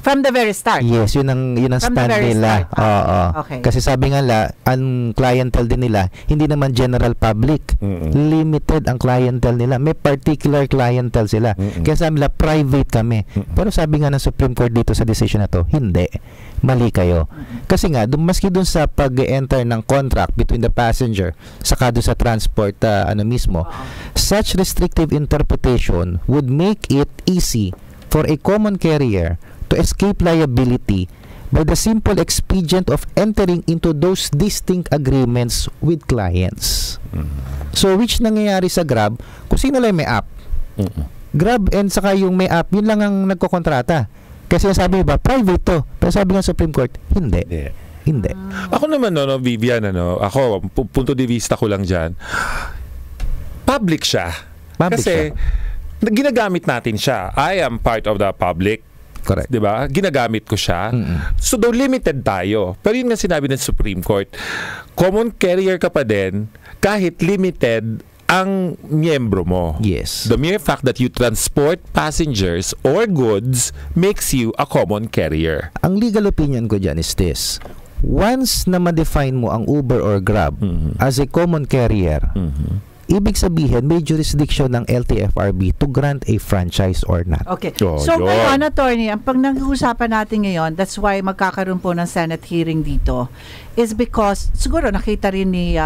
From the very start. Yes, yun ang From stand the very nila. start. Oo. Okay. Kasi sabi nga ang clientele din nila, hindi naman general public. Limited ang clientele nila. May particular clientele sila. Kaya sabi nila, private kami. Pero sabi nga ng Supreme Court dito sa decision na to, hindi. Mali kayo. Kasi nga, maski dun sa pag-enter ng contract between the passenger saka dun sa transport mismo, such restrictive interpretation would make it easy for a common carrier to escape liability by the simple expedient of entering into those distinct agreements with clients. So, which nangyayari sa Grab, kung sino lang may app, Grab and saka yung may app, yun lang ang nagkokontrata. Kasi sabi ba, private to. Pero sabi ng Supreme Court, hindi. Hindi. Ako naman, Vivian, ako, punto de vista ko lang dyan, public siya. Public Kasi, ginagamit natin siya. I am part of the public. Correct. Diba? Ginagamit ko siya. So, though limited tayo. Pero yun nga sinabi ng Supreme Court, common carrier ka pa din, kahit limited ang miyembro mo. Yes. The mere fact that you transport passengers or goods makes you a common carrier. Ang legal opinion ko dyan is this. Once na ma-define mo ang Uber or Grab as a common carrier, ibig sabihin may jurisdiction ng LTFRB to grant a franchise or not. Okay. Oh, So yun. ngayon, attorney, ang pag nag-uusapan natin ngayon, that's why magkakaroon po ng Senate hearing dito, is because, siguro nakita rin ni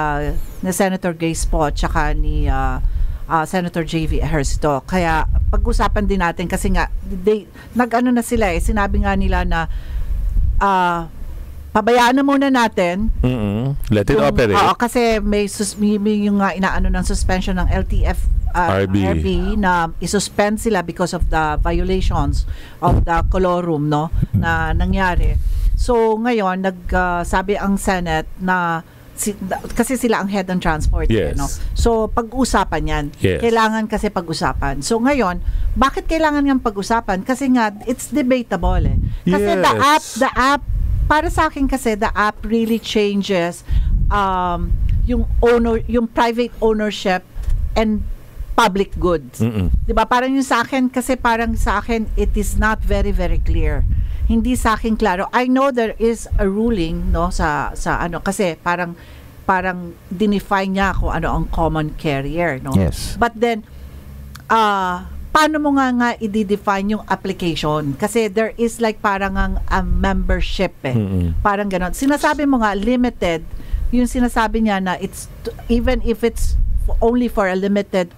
Senator Grace Poe, tsaka ni Senator J.V. Ejercito. Kaya pag-usapan din natin kasi nga, nag-ano na sila sinabi nga nila na pabayaan na muna natin. Let it operate. Oo, kasi may yung inaano ng suspension ng RB na isuspend sila because of the violations of the colorum na nangyari. So ngayon sabi ang Senate na kasi sila ang head ng transport. Yes. So pag-usapan yan. Yes. Kailangan kasi pag-usapan. So ngayon, bakit kailangan ng pag-usapan? Kasi nga it's debatable Kasi Yes. the app para sa akin kasi the app really changes yung private ownership and public goods. 'Di ba? Parang yung sa akin kasi parang sa akin it is not very very clear. Hindi sa akin klaro. I know there is a ruling sa kasi parang parang dinefine niya kung ano ang common carrier, no? Yes. But then, paano mo nga i-define yung application? Kasi there is like parang a membership Parang ganon. Sinasabi mo nga, limited, yung sinasabi niya na it's, even if it's only for a limited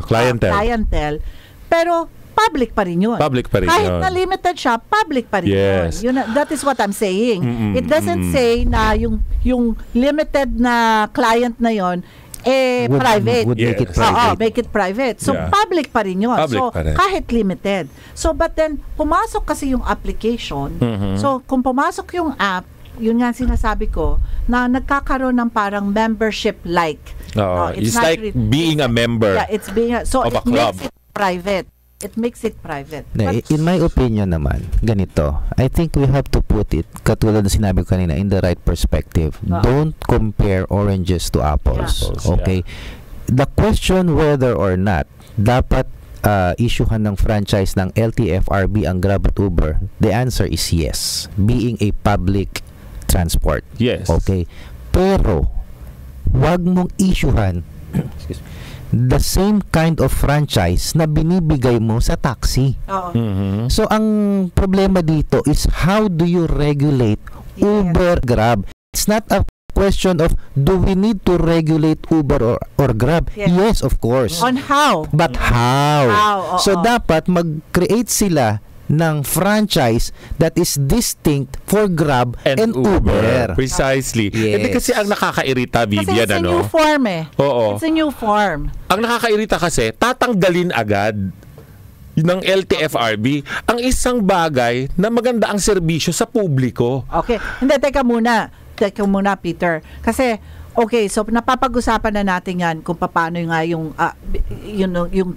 clientele, pero public pa rin yun. Public pa rin Kahit yun. na limited siya, public pa rin Yes. yun. That is what I'm saying. It doesn't say na yung limited na client na yun, private. Would make it Yes. private. Make it private. So, Yeah. public pa rin yun. Public So, pa rin. kahit limited. So, but then, pumasok kasi yung application. So, kung pumasok yung app, yun nga sinasabi ko, na nagkakaroon ng parang membership-like. No, It's not like being a member. Yeah, it's being so of a it makes club. it private. It makes it private. In my opinion naman, ganito, I think we have to put it, katulad na sinabi ko kanina, in the right perspective. Don't compare oranges to apples. Yeah. Okay? The question whether or not dapat issuehan ng franchise ng LTFRB ang Grab at Uber, the answer is yes. Being a public transport. Yes. Okay? Pero, wag mong issuehan the same kind of franchise na binibigay mo sa taxi. Oo. So, ang problema dito is how do you regulate Uber, Grab? It's not a question of do we need to regulate Uber or Grab? Yes. Yes, of course. On how? But how? How, So, oo. dapat mag-create sila ng franchise that is distinct for Grab and Uber. Precisely. Yes. Hindi kasi ang nakakairita, Kasi Vivian, it's a new form Oo. It's a new form. Ang nakakairita kasi, tatanggalin agad ng LTFRB ang isang bagay na maganda ang serbisyo sa publiko. Okay. Hindi, teka muna. Peter. Kasi, okay, so napapag-usapan na natin yan kung paano nga yung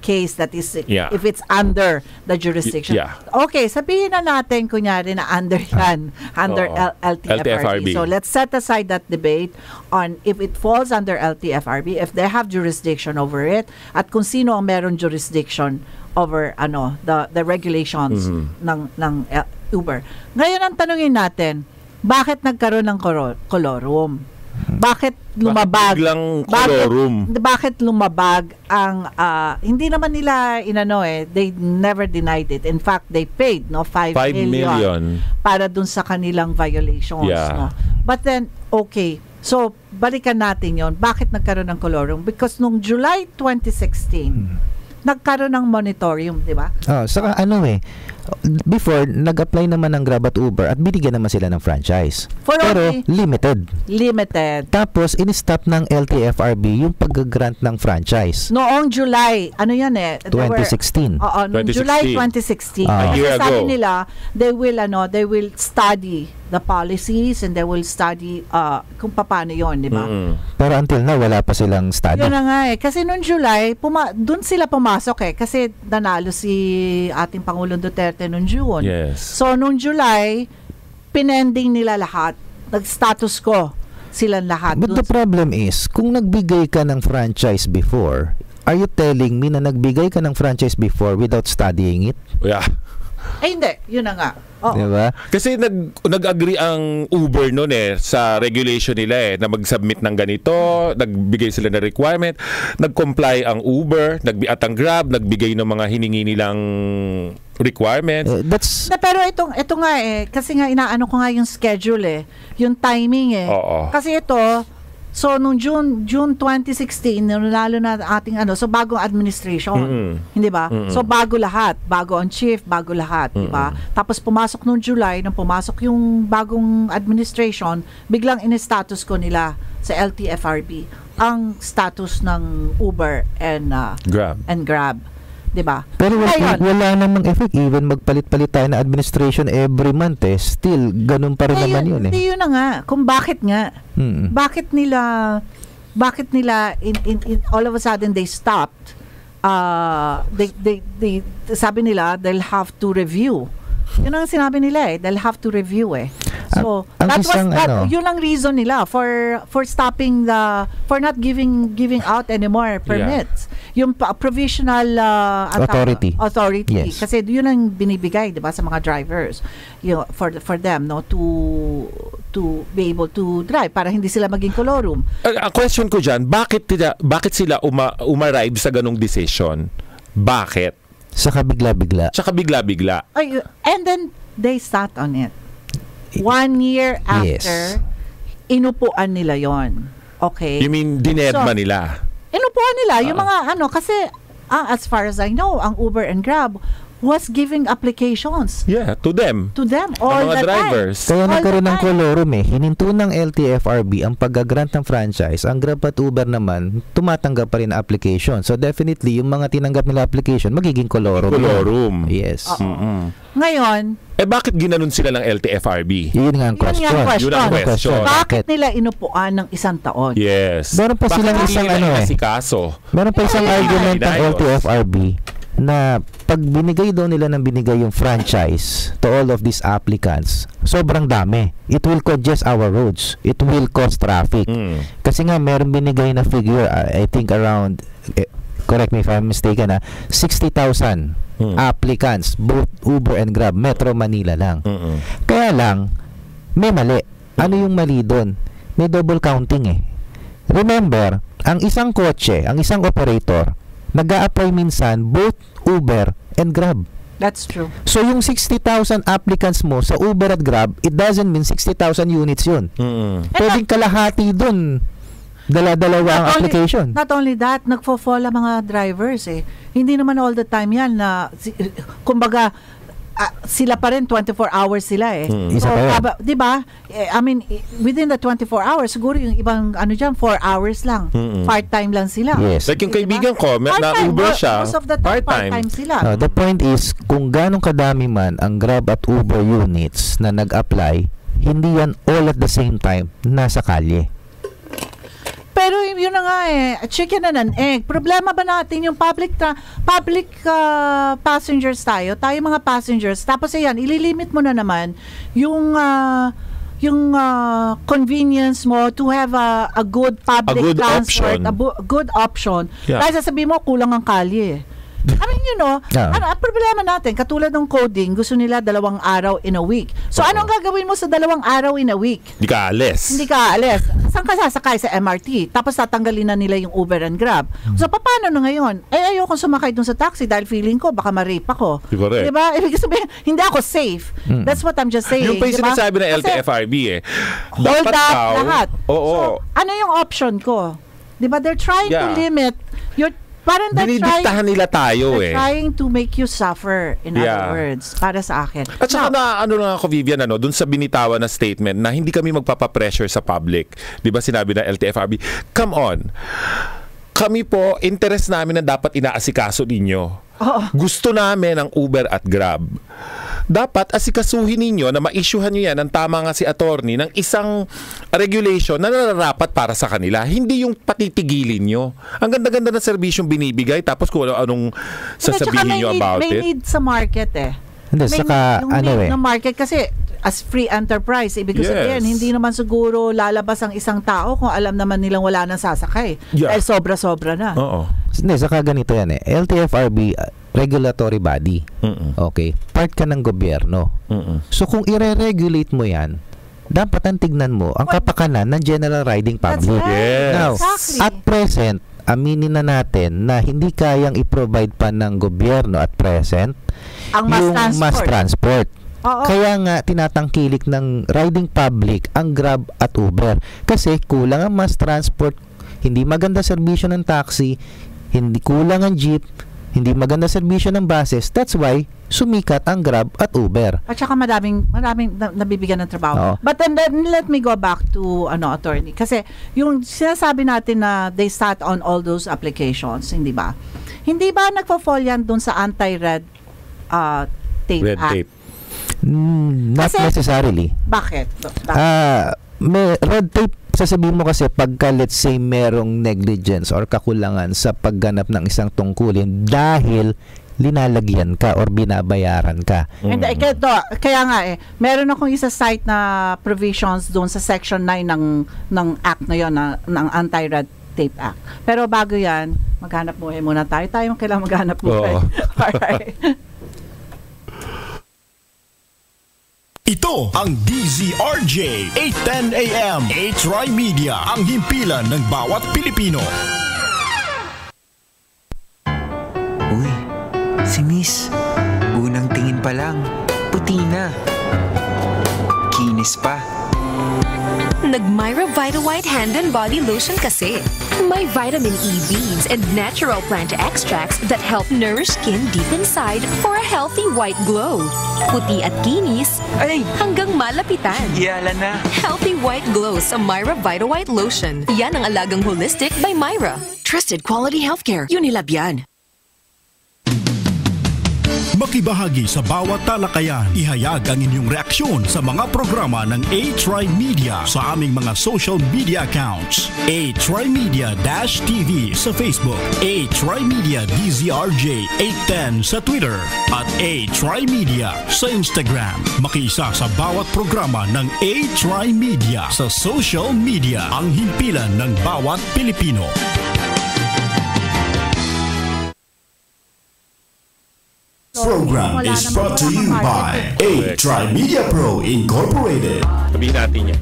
case that is, Yeah. if it's under the jurisdiction. Yeah. Okay, sabihin na natin, kunyari na under yan, under Oo. LTFRB. LTFRB. So let's set aside that debate on if it falls under LTFRB, if they have jurisdiction over it, at kung sino ang meron jurisdiction over the regulations ng Uber. Ngayon ang tanungin natin, bakit nagkaroon ng colorum? Bakit lumabag? biglang colorum? Bakit lumabag ang hindi naman nila they never denied it. In fact, they paid 5 million para dun sa kanilang violations, Yeah. But then okay, so balikan natin 'yon. Bakit nagkaroon ng colorum? Because nung July 2016 nagkaroon ng moratorium, di ba? Saka before, nag-apply naman ng Grab at Uber at binigyan naman sila ng franchise. Pero only limited. Tapos, in-stop ng LTFRB yung pag-grant ng franchise. Noong July, 2016. Noong 2016. July 2016. A year Sabi ago. nila, they will study the policies and they will study kung paano yon, di ba? Pero until now, wala pa silang study. Yun na nga Kasi noong July, dun sila pumasok Kasi nanalo si ating Pangulong Duterte noong June. Yes. So, noong July, pinending nila lahat. Nag-status quo silang lahat. But the problem is, kung nagbigay ka ng franchise before, are you telling me na nagbigay ka ng franchise before without studying it? Yeah. Hindi. Yun na nga. Oo. Diba? Kasi nag-agree ang Uber noon sa regulation nila na mag-submit ng ganito, nagbigay sila ng requirement, nag-comply ang Uber, at ang Grab, nagbigay ng mga hiningi nilang requirements. Pero ito nga kasi nga inaano ko nga yung schedule yung timing Oo. Kasi ito, so nung June 2016, lalo na ating so bagong administration. Hindi ba? So bago lahat, bago ang chief, bago lahat, di ba? Tapos pumasok nung July, nung pumasok yung bagong administration, biglang in-status ko nila sa LTFRB ang status ng Uber and Grab. Diba? Pero wala namang effect. Even magpalit-palit tayo na administration every month still, ganun pa rin naman yun Hindi yun na nga. Kung bakit nga. Bakit nila in all of a sudden they stopped. They sabi nila they'll have to review. Yun ang sinabi nila they'll have to review So yun ang reason nila for stopping for not giving out anymore permits. yung provisional Authority. authority. Yes. Kasi yun ang binibigay, 'di ba, sa mga drivers. For them, no, to be able to drive para hindi sila maging kolorum. Ang question ko dyan, bakit sila umarrive sa ganong decision? Bakit? Sa kabigla-bigla. Tsaka bigla-bigla. And then they sat on it. 1 year after, inupuan nila yon. Okay? You mean, dinedma nila? Inupuan nila. Yung mga kasi, as far as I know, ang Uber and Grab was giving applications. Yeah, to them. To them, all mga the drivers. time. Kaya All nagkaroon the ng time. kolorum Hininto ng LTFRB ang pag-grant ng franchise. Ang Grab at Uber naman, tumatanggap pa rin na application. So definitely, yung mga tinanggap nila application, magiging kolorum. Kolorum. Yes. Ngayon, Bakit ginanon sila ng LTFRB? Yun nga ang question. Yun ang question. Bakit nila inupuan ng 1 taon? Yes. Meron pa silang Bakit isang hindi nila ano inasikaso? Meron pa isang argument ng Inayos. LTFRB na pag binigay daw nila ng binigay yung franchise to all of these applicants, sobrang dami. It will congest our roads. It will cause traffic. Kasi nga meron binigay na figure, I think around, correct me if I'm mistaken, 60,000 applicants, both Uber and Grab, Metro Manila lang. Kaya lang, may mali. Ano yung mali doon? May double counting Remember, ang isang kotse, ang isang operator, nag-a-apply minsan both Uber and Grab. That's true. So yung 60,000 applicants mo sa Uber at Grab, it doesn't mean 60,000 units yun. Pwedeng kalahati dun. Dala-dalawa ang application. Not only that, nagfo-fall ang mga drivers Hindi naman all the time yan na, kumbaga, sila pa rin 24 hours sila Isa pa yan. di ba? I mean, within the 24 hours, siguro yung ibang 4 hours lang. Part-time lang sila. Yes. Like yung kaibigan ko, na Uber siya, most of the time, part-time sila. The point is, kung ganong kadami man ang Grab at Uber units na nag-apply, hindi yan all at the same time nasa kalye. Pero yun na nga chicken and an egg. Problema ba natin yung public passengers tayo mga passengers, tapos ililimit mo na naman yung convenience mo to have a good public good transport, option. a good option. Yeah. Dahil sasabihin mo, kulang ang kalye. I mean, ang problema natin, katulad ng coding, gusto nila 2 araw in a week. So, anong gagawin mo sa 2 araw in a week? Hindi ka alis. Hindi ka alis. Saan ka sasakay? Sa MRT. Tapos tatanggalin na nila yung Uber and Grab. So, paano na ngayon? Ayokong sumakay dun sa taxi dahil feeling ko, baka ma-rape ako. Correct. Diba? Ibig sabihin, hindi ako safe. That's what I'm just saying. Yung pa yung sinasabi ng LTFRB Hold dapat up lahat. Oo. So, ano yung option ko? Diba? They're trying to limit your parang dinidiktahan nila tayo they're trying to make you suffer, in other words, para sa akin. At saka lang ako, Vivian, dun sa binitawan na statement na hindi kami magpapapressure sa public. Di ba sinabi na LTFRB, come on, kami po, interest namin na dapat inaasikaso ninyo. Gusto namin ang Uber at Grab. Dapat asikasuhin ninyo na ma-issuehan nyo yan, ang tama nga si attorney, ng isang regulation na nararapat para sa kanila. Hindi yung patitigilin nyo. Ang ganda-ganda na serbisyong binibigay, tapos kung anong sasabihin nyo about may it. need sa market Hindi, saka need ng market kasi as free enterprise, ibig sabihin, hindi naman siguro lalabas ang isang tao kung alam naman nilang wala nang sasakay. Dahil sobra-sobra na. Oo. Hindi, saka ganito yan LTFRB, regulatory body. Okay? Part ka ng gobyerno. So kung i-regulate mo yan, dapat ang tignan mo ang kapakanan ng general riding public. That's right. Now, Exactly. at present, aminin na natin na hindi kayang i-provide pa ng gobyerno at present Ang mass transport. Oo. Kaya nga tinatangkilik ng riding public ang Grab at Uber kasi kulang ang mass transport, hindi maganda serbisyo ng taxi, hindi kulang ang jeep, hindi maganda serbisyo ng buses. That's why sumikat ang Grab at Uber. At saka maraming nabibigyan ng trabaho. Oo. But then let me go back to attorney. Kasi yung sinasabi natin na they start on all those applications, hindi ba? Hindi ba nagfo-fall yan dun sa anti-red tape Red act? tape. Not Kasi- necessarily. Bakit? May red tape, sasabihin mo kasi pagka let's say merong negligence or kakulangan sa pagganap ng isang tungkulin dahil linalagyan ka or binabayaran ka. And kaya nga meron akong isa site na provisions doon sa section 9 ng act na yon ng Anti-Red Tape Act. Pero bago yan, Maghanap buhay muna tayo. Tayo kailangan maghanap buhay. Oo. Alright. Ito ang DZRJ 810 AM H-Rai Media, ang himpilan ng bawat Pilipino. Uy, si Miss. Unang tingin pa lang, puti na. Kinis pa. Nag-Myra Vita White Hand and Body Lotion kasi. May vitamin E beads and natural plant extracts that help nourish skin deep inside for a healthy white glow. Puti at kinis, Ay, hanggang malapitan. yala na. Healthy white glow sa Myra Vita White Lotion. Yan ang alagang holistic by Myra. Trusted quality healthcare. Unilab yan. Makibahagi sa bawat talakayan. Ihayag ang inyong reaksyon sa mga programa ng A-Try Media sa aming mga social media accounts. A-Try Media-TV sa Facebook, A-Try Media DZRJ 810 sa Twitter, at A-Try Media sa Instagram. Makiisa sa bawat programa ng A-Try Media sa social media, ang himpilan ng bawat Pilipino. Program Wala is naman brought to you walang by market. A-Try Media Pro Incorporated. Sabihin natin yan.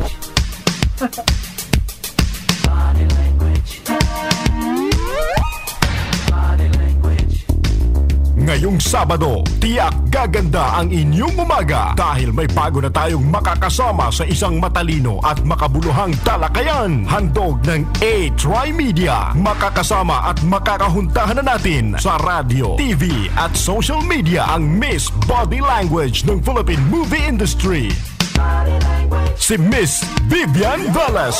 Ngayong Sabado, tiyak gaganda ang inyong umaga dahil may bago na tayong makakasama sa isang matalino at makabuluhang talakayan. Handog ng A-Try Media. Makakasama at makakahuntahan na natin sa radio, TV at social media ang Miss Body Language ng Philippine movie industry. Si Miss Vivian Velez.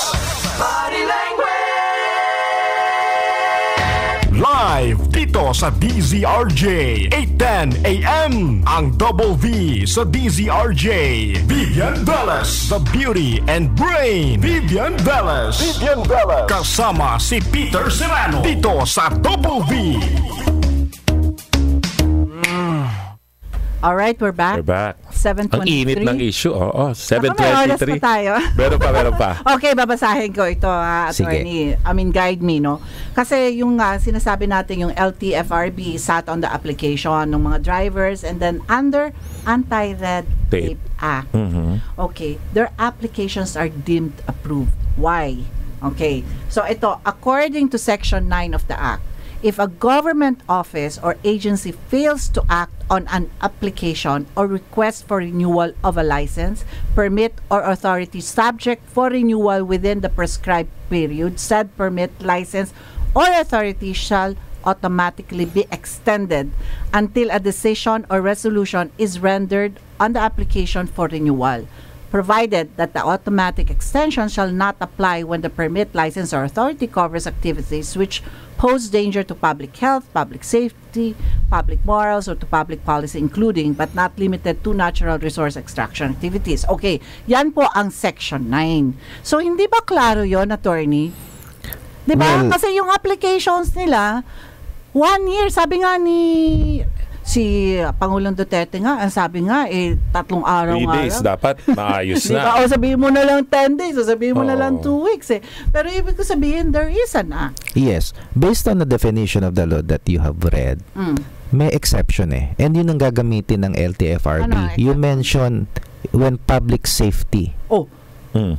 Live dito sa DZRJ 810 AM. Ang Double V sa DZRJ. Vivian Velez, the beauty and brain. Vivian Velez. Kasama si Peter Serrano dito sa Double V. Alright, we're back. We're back. 7:23. Ang init ng issue. Oo, Ako, may oras pa 7:23. tayo. Meron pa. Okay, babasahin ko ito, attorney. I mean, guide me, no? Kasi yung sinasabi natin, yung LTFRB sat on the application ng mga drivers and then under Anti-Red Tape Act. Okay, their applications are deemed approved. Why? Okay, so ito, according to Section 9 of the Act, if a government office or agency fails to act on an application or request for renewal of a license, permit, or authority subject for renewal within the prescribed period, said permit, license, or authority shall automatically be extended until a decision or resolution is rendered on the application for renewal, provided that the automatic extension shall not apply when the permit, license, or authority covers activities which pose danger to public health, public safety, public morals, or to public policy, including but not limited to natural resource extraction activities. Okay, yan po ang Section 9. So, hindi ba klaro yon, attorney? Di ba? Well, kasi yung applications nila, 1 year, sabi nga ni si Pangulong Duterte nga, ang sabi nga, 3 araw 3 nga days lang. dapat maayos Di ba? na. O sabihin mo na lang 10 days, o sabihin mo na lang 2 Oo. weeks eh. Pero ibig ko sabihin, there is an act. Yes, based on the definition of the law that you have read, may exception eh. And yun ang gagamitin ng LTFRB. Ano ang You exception? mentioned when public safety Oh,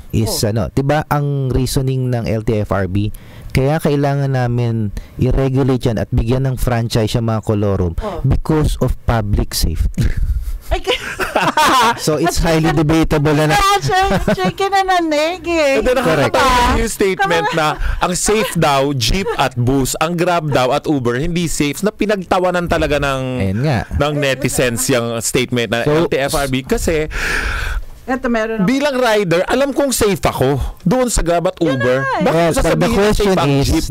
is ano, 'di ba ang reasoning ng LTFRB kaya kailangan namin i-regulate yan at bigyan ng franchise yung mga kolorum because of public safety. ay, So it's highly debatable na chicken na nanig eh. And then Correct. nakakatawa yung statement na ang safe daw, jeep at bus, ang grab daw at Uber, hindi safe, na pinagtawanan talaga Ayun nga. ng netizens yung statement na So, LTFRB kasi Ito meron ako. bilang rider, alam kong safe ako doon sa Grab at Uber. Bakit Well, but the sasabihin question safe ang jeep?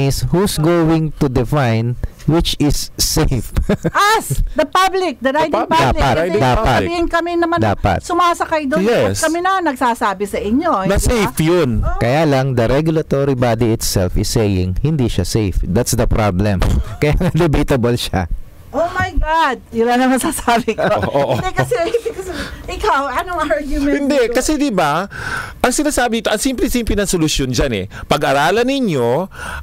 is who's going to define which is safe? Us, the public, the riding public. public. Dapat, Kasi dapat. sabihin kami naman Dapat. sumasakay doon. Yes. At kami na nagsasabi sa inyo. Na di ba? safe yun. Kaya lang, the regulatory body itself is saying hindi siya safe. That's the problem. Kaya debatable siya. Oh my God! Yun lang ang masasabi ko. Hindi kasi, ikaw, anong argument? Hindi, kasi di ba, ang sinasabi ito, ang simple-simple ng solusyon dyan eh. Pag-aralan ninyo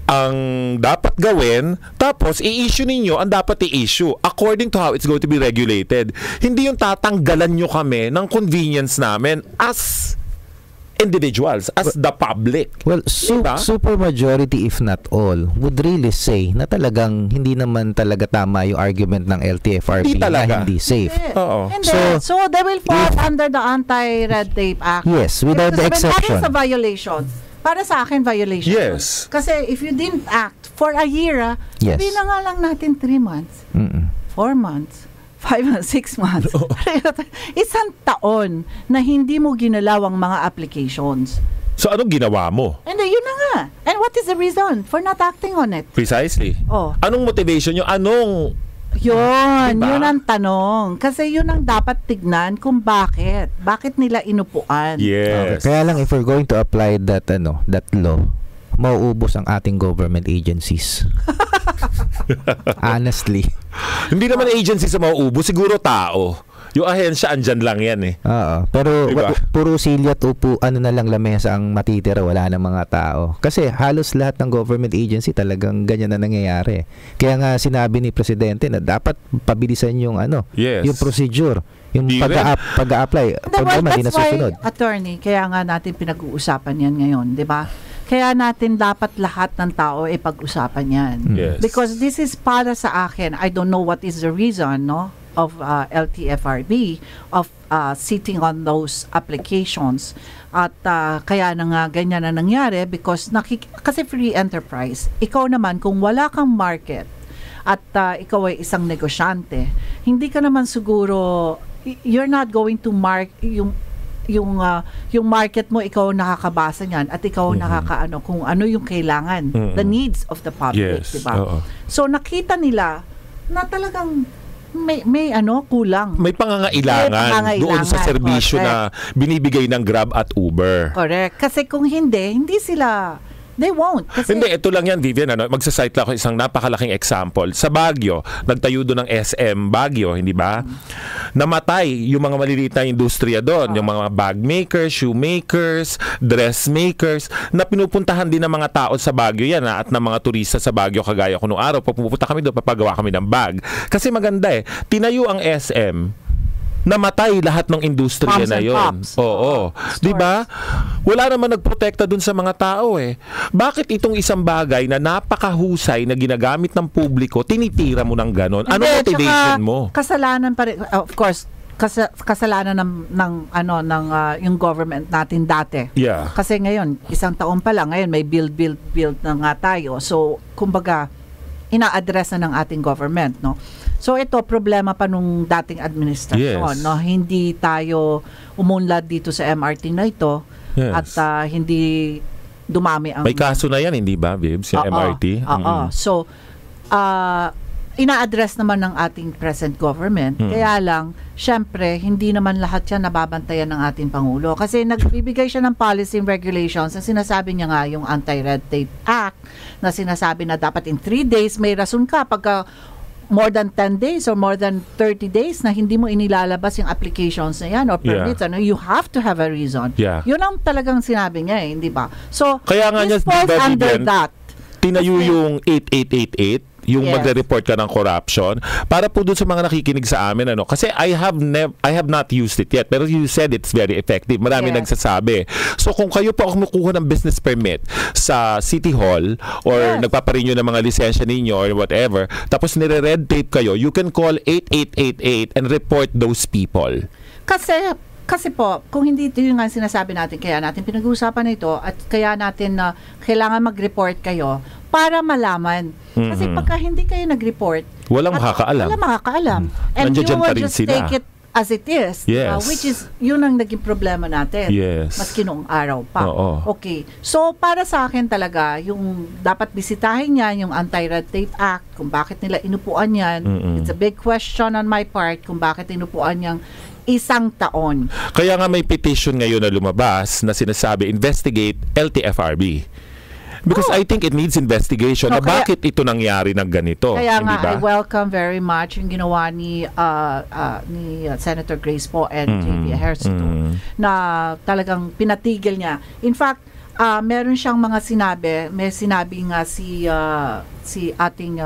ang dapat gawin, tapos i-issue ninyo ang dapat i-issue according to how it's going to be regulated. Hindi yung tatanggalan nyo kami ng convenience namin as individuals, as the public. Well, Diba? super majority if not all would really say na talagang hindi naman talaga tama yung argument ng LTFRB Hindi na talaga. hindi safe. Oo. Hindi. So, So, they will fall under the Anti-Red Tape Act. Yes, without the Because exception. That is a violation. Para sa akin, violation. Yes. Kasi if you didn't act for a year, Yes. sabihin na nga lang natin 3 months, 4 months, 5 months, 6 months. Isang taon na hindi mo ginalaw ang mga applications. So, anong ginawa mo? And yun na nga. And what is the reason for not acting on it? Precisely. Oh. Anong motivation nyo? Anong... Yun, Diba? yun ang tanong. Kasi yun ang dapat tignan kung bakit. Bakit nila inupuan? Yes. Kaya lang if we're going to apply that law, mauubos ang ating government agencies. Honestly. Hindi naman agency sa mauubos, siguro tao. Yung ahensya, andyan lang yan eh. Oo. Pero Diba? puro silya at upo, na lang lamesa ang matitira, wala na mga tao. Kasi halos lahat ng government agency talagang ganyan na nangyayari. Kaya nga sinabi ni Presidente na dapat pabilisan yung Yes. yung procedure, yung Di rin. pag-a-apply. Pag naman, di That's why, nasusunod. attorney, kaya nga natin pinag-uusapan yan ngayon, di ba? Kaya natin dapat lahat ng tao ay pag-usapan yan. Yes. Because this is para sa akin, I don't know what is the reason, no? Of LTFRB of sitting on those applications at kaya na nga ganyan na nangyari because kasi free enterprise, ikaw naman kung wala kang market at ikaw ay isang negosyante, hindi ka naman siguro, you're not going to yung market mo, ikaw nakakabasa niyan at ikaw nakakaano kung ano yung kailangan, the needs of the public, Yes. diba? Oo. So nakita nila na talagang may kulang. May pangangailangan doon sa serbisyo na binibigay ng Grab at Uber. Correct. Kasi kung hindi sila, they won't. Kasi, Hindi, ito lang yan, Vivian. Magsasite lang ako isang napakalaking example. Sa Baguio, nagtayo doon ng SM Baguio, hindi ba? Namatay yung mga maliliit na industriya doon. Yung mga bag makers, shoe makers, dress makers, na pinupuntahan din ng mga tao sa Baguio yan at ng mga turista sa Baguio kagaya ko noong araw. Pag pupunta kami doon, papagawa kami ng bag. Kasi maganda tinayo ang SM, namatay lahat ng industriya Moms na and yon. pops. Oo. 'Di ba? Wala naman nagprotekta dun sa mga tao eh. Bakit itong isang bagay na napakahusay na ginagamit ng publiko, tinitira mo ng ganon? Ano Hindi, motivation tsaka mo? Kasalanan pa rin, of course, kasalanan ng yung government natin dati. Yeah. Kasi ngayon, isang taon pa lang, ngayon may build na nga tayo. So, kumbaga, ina-address na ng ating government, no? So ito problema pa nung dating administrasyon, Yes. no? Hindi tayo umunlad dito sa MRT na ito Yes. at hindi dumami ang May kaso na yan, hindi ba, Bibs? Yung MRT? Oo. So ina-address naman ng ating present government. Kaya lang, syempre, hindi naman lahat yan nababantayan ng ating Pangulo. Kasi nagbibigay siya ng policy and regulations na sinasabi niya nga yung Anti-Red Tape Act na sinasabi na dapat in 3 days may rason ka pagka more than 10 days or more than 30 days na hindi mo inilalabas yung applications na yan or permits, you have to have a reason. Yeah. Yun ang talagang sinabi niya hindi ba? So, Kaya nga this niya, falls diba, under Vivian, that. Tinayo yung 8888, yung Yes. magre-report ka ng corruption, para po dun sa mga nakikinig sa amin, kasi I have not used it yet, pero you said it's very effective. Marami Yes. nagsasabi. So kung kayo po kumukuha ng business permit sa City Hall or Yes. nagpaparenew ng mga lisensya ninyo or whatever, tapos nire-red tape kayo, you can call 8888 and report those people. Kasi po, kung hindi ito yung nga sinasabi natin, kaya natin pinag-uusapan ito at kaya natin na kailangan mag-report kayo para malaman. Kasi pagka hindi kayo nag-report, Walang makakaalam. Walang makakaalam. And Nandiyan you pa will rin just sila. take it as it is. Yes. Which is, yun ang naging problema natin. Yes. Maski noong araw pa. Oo. Okay. So, para sa akin talaga, yung dapat bisitahin yan, yung Anti-Red Tape Act, kung bakit nila inupuan yan. It's a big question on my part kung bakit inupuan yang 1 taon. Kaya nga may petition ngayon na lumabas na sinasabi, investigate LTFRB. Because I think it needs investigation na kaya- bakit ito nangyari ng ganito. Kaya hindi nga, ba? I welcome very much yung ginawa ni Senator Grace Poe and J.V. Ejercito na talagang pinatigil niya. In fact, meron siyang mga sinabi. May sinabi nga si ating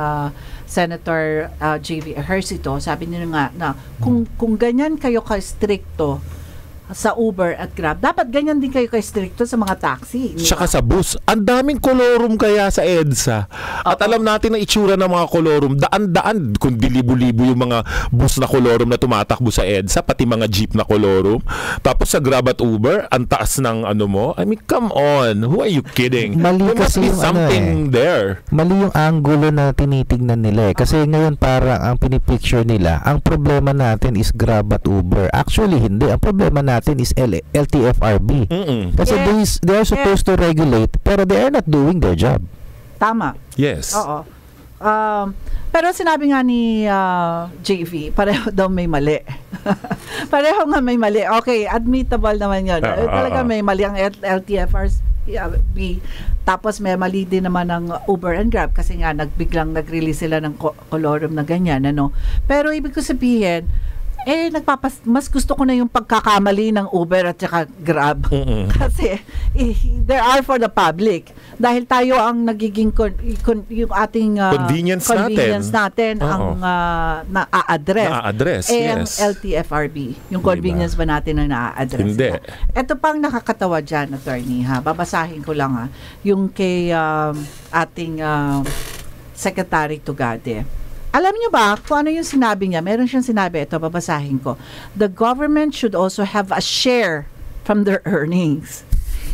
Senator J.V. Ejercito. Sabi niya nga na kung ganyan kayo ka-stricto sa Uber at Grab, dapat ganyan din kayo ka-stricto sa mga taxi. Tsaka sa bus. Ang daming kolorum kaya sa EDSA. At alam natin na itsura ng mga kolorum. Daan-daan. Kung libo-libo yung mga bus na kolorum na tumatakbo sa EDSA, pati mga jeep na kolorum. Tapos sa Grab at Uber, ang taas ng ano mo. I mean, come on. Who are you kidding? Mali There must kasi be yung something there. Mali yung angulo na tinitignan nila eh. Kasi ngayon parang ang pinipicture nila, ang problema natin is Grab at Uber. Actually, hindi. Ang problema natin is LTFRB. Kasi they are supposed to regulate, pero they are not doing their job. Tama. Yes. Oo. Pero sinabi nga ni JV, pareho daw may mali. Pareho nga may mali. Okay, admittable naman yun. Talaga may mali ang LTFRB. Tapos may mali din naman ng Uber and Grab kasi nga biglang nag-release sila ng kolorum na ganyan. Ano? Pero ibig ko sabihin, mas gusto ko na yung pagkakamali ng Uber at saka Grab. Kasi they are for the public. Dahil tayo ang nagiging yung ating convenience natin ang na-a-address. Yes. Ang LTFRB. Yung convenience ba natin ang na-a-address? Hindi. Ito pang nakakatawa dyan, attorney, ha? Babasahin ko lang, ha? Yung kay ating Secretary Tugade. Alam niyo ba kung ano yung sinabi niya? Meron siyang sinabi, ito babasahin ko. The government should also have a share from their earnings.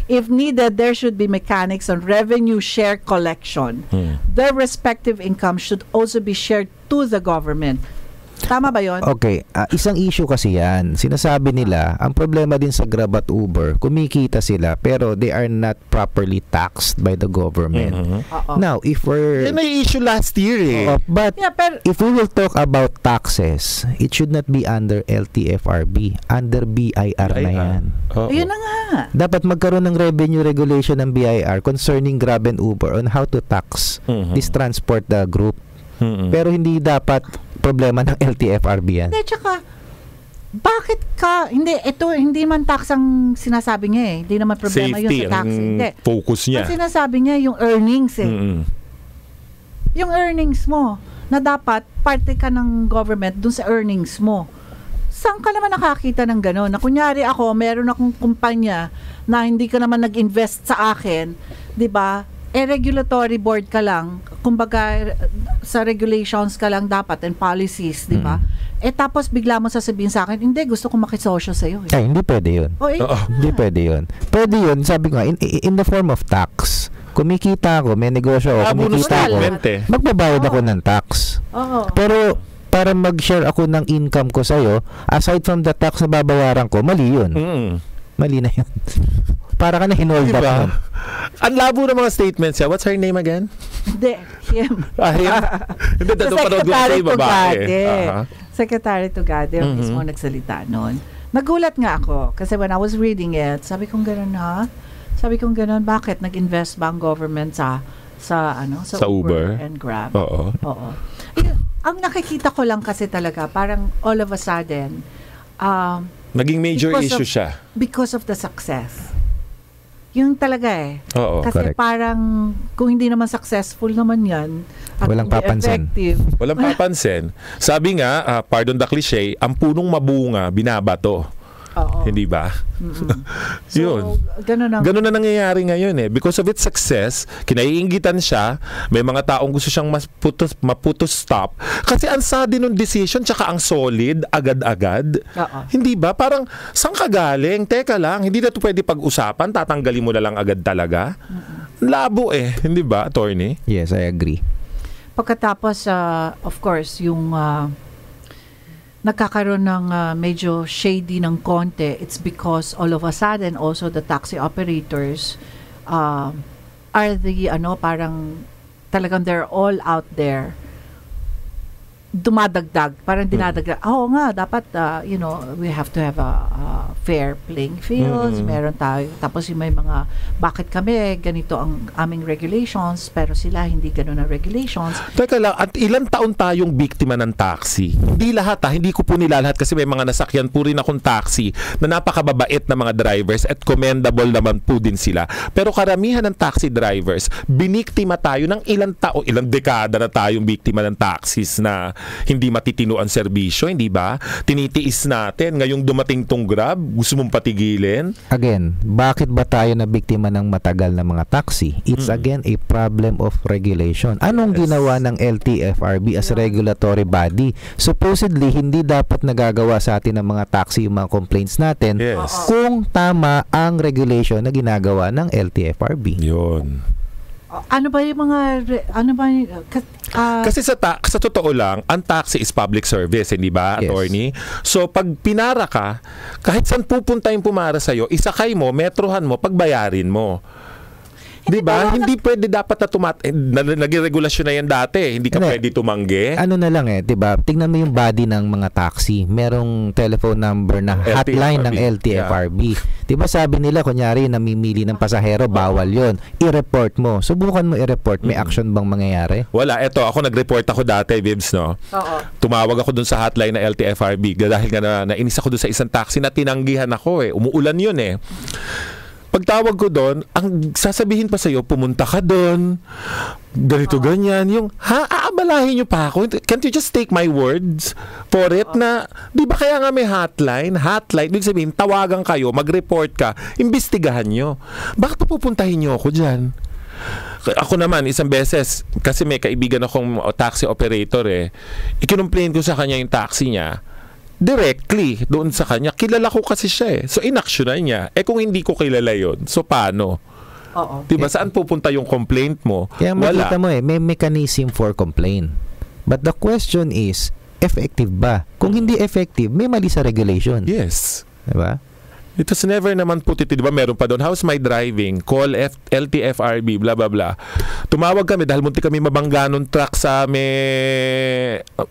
If needed, there should be mechanics on revenue share collection. Their respective income should also be shared to the government. Tama ba yun? Okay, isang issue kasi yan. Sinasabi nila, ang problema din sa Grab at Uber, kumikita sila pero they are not properly taxed by the government. Now, if we're... Yan ay issue last year eh. But if we will talk about taxes, it should not be under LTFRB, under BIR na yan. Yun na nga. Dapat magkaroon ng revenue regulation ng BIR concerning Grab and Uber on how to tax this transport group. Pero hindi dapat problema ng LTFRB yan. Hindi, tsaka, bakit hindi man tax ang sinasabi niya eh. Hindi naman problema yun sa tax. Hindi. Focus niya. Ang sinasabi niya yung earnings eh. Yung earnings mo, na dapat parte ka ng government dun sa earnings mo. Saan ka naman nakakita ng gano'n? Na kunyari ako, meron akong kumpanya na hindi ka naman nag-invest sa akin, di ba? Regulatory board ka lang, kumbaga sa regulations ka lang dapat and policies, di ba? Tapos bigla mo sasabihin sa akin, hindi, gusto ko makisosyo sa'yo. Ay, hindi pwede yun. Hindi pwede yun. Pwede yun, sabi ko nga, in the form of tax. Kumikita ako, may negosyo ako, kumikita ako, magbabayad ako ng tax. Pero para mag-share ako ng income ko sa'yo, aside from the tax na babayaran ko, mali yun. Mali na yun. Para ka na hinold up. Diba? Ang labo ng mga statements siya. What's her name again? Hindi, him. Hindi, panood ko sa babae. Secretary Tugade, mismo nagsalita noon. Nagulat nga ako kasi when I was reading it, sabi kong gano'n bakit nag-invest ba ang government sa Uber and Grab? Oo. Ang nakikita ko lang kasi talaga, parang all of a sudden, naging major issue siya. Because of the success. Yung talaga eh. Kasi correct. Parang kung hindi naman successful naman yan at walang papansin. Effective. Walang papansin. Sabi nga, pardon the cliche, ang punong mabunga, binabato. Hindi ba? Yun. Ganun na nangyayari ngayon eh. Because of its success, kinaiingitan siya, may mga taong gusto siyang maputo-stop. Kasi ang sudden ng decision, tsaka ang solid, agad-agad. Hindi ba? Parang, saan ka galing? Teka lang, hindi na ito pwede pag-usapan, tatanggalin mo na lang agad talaga. Labo eh. Hindi ba, attorney? Yes, I agree. Pagkatapos, of course, yung nagkakaroon ng medyo shady ng konti, it's because all of a sudden also the taxi operators are parang talagang they're all out there dumadagdag, parang dinadagdag. Oo nga, dapat, we have to have a fair playing fields. Meron tayo. Tapos yung may mga, bakit kami, ganito ang aming regulations, pero sila hindi ganun ang regulations. Teka lang, at ilang taon tayong biktima ng taxi? Hindi lahat hindi ko po nilalahat kasi may mga nasakyan po rin akong taxi na napakababait na mga drivers at commendable naman po din sila. Pero karamihan ng taxi drivers, biniktima tayo ng ilang dekada na tayong biktima ng taxis na hindi matitino ang serbisyo, hindi ba? Tinitiis natin. Ngayong dumating tong Grab, gusto mong patigilin? Again, bakit ba tayo na biktima ng matagal na mga taxi? It's again a problem of regulation. Anong ginawa ng LTFRB as regulatory body? Supposedly, hindi dapat nagagawa sa atin ng mga taxi yung mga complaints natin kung tama ang regulation na ginagawa ng LTFRB. Yun. Ano ba yung mga kasi sa totoo lang, ang taxi is public service, hindi ba, attorney? So pag pinara ka, kahit saan pupunta yung pumara sa'yo, isakay mo, metrohan mo, pagbayarin mo. Diba? Hindi pwede dapat na naging regulasyon na yan dati. Hindi ka pwede tumanggi. Ano na lang diba? Tingnan mo yung body ng mga taxi. Merong telephone number na hotline ng LTFRB. Diba sabi nila, kunyari, namimili ng pasahero, bawal yon. I-report mo. Subukan mo i-report. May action bang mangyayari? Wala. Eto, ako nag-report ako dati, Vibs, no? Oo. Tumawag ako dun sa hotline ng LTFRB dahil nga nainis ako dun sa isang taxi na tinanggihan ako Umuulan yun Pagtawag ko doon, ang sasabihin pa sa'yo, pumunta ka doon, ganito, ganyan. Yung, aabalahin nyo pa ako? Can't you just take my words for it na, di ba kaya nga may hotline? Hotline, ibig sabihin, tawagan kayo, mag-report ka, imbestigahan nyo. Bakit pupuntahin nyo ako dyan? Ako naman, isang beses, kasi may kaibigan akong taxi operator ikinumplain ko sa kanya yung taxi niya, directly doon sa kanya. Kilala ko kasi siya So, inaksyonan niya. Kung hindi ko kilala yon, so paano? Oo. Diba? Saan pupunta yung complaint mo? Kaya makita mo may mechanism for complaint. But the question is, effective ba? Kung hindi effective, may mali sa regulation. Yes. Diba? It was never naman puti, diba? Meron pa doon, how's my driving? Call LTFRB, blah, blah, blah. Tumawag kami dahil munti kami mabangga nung truck sa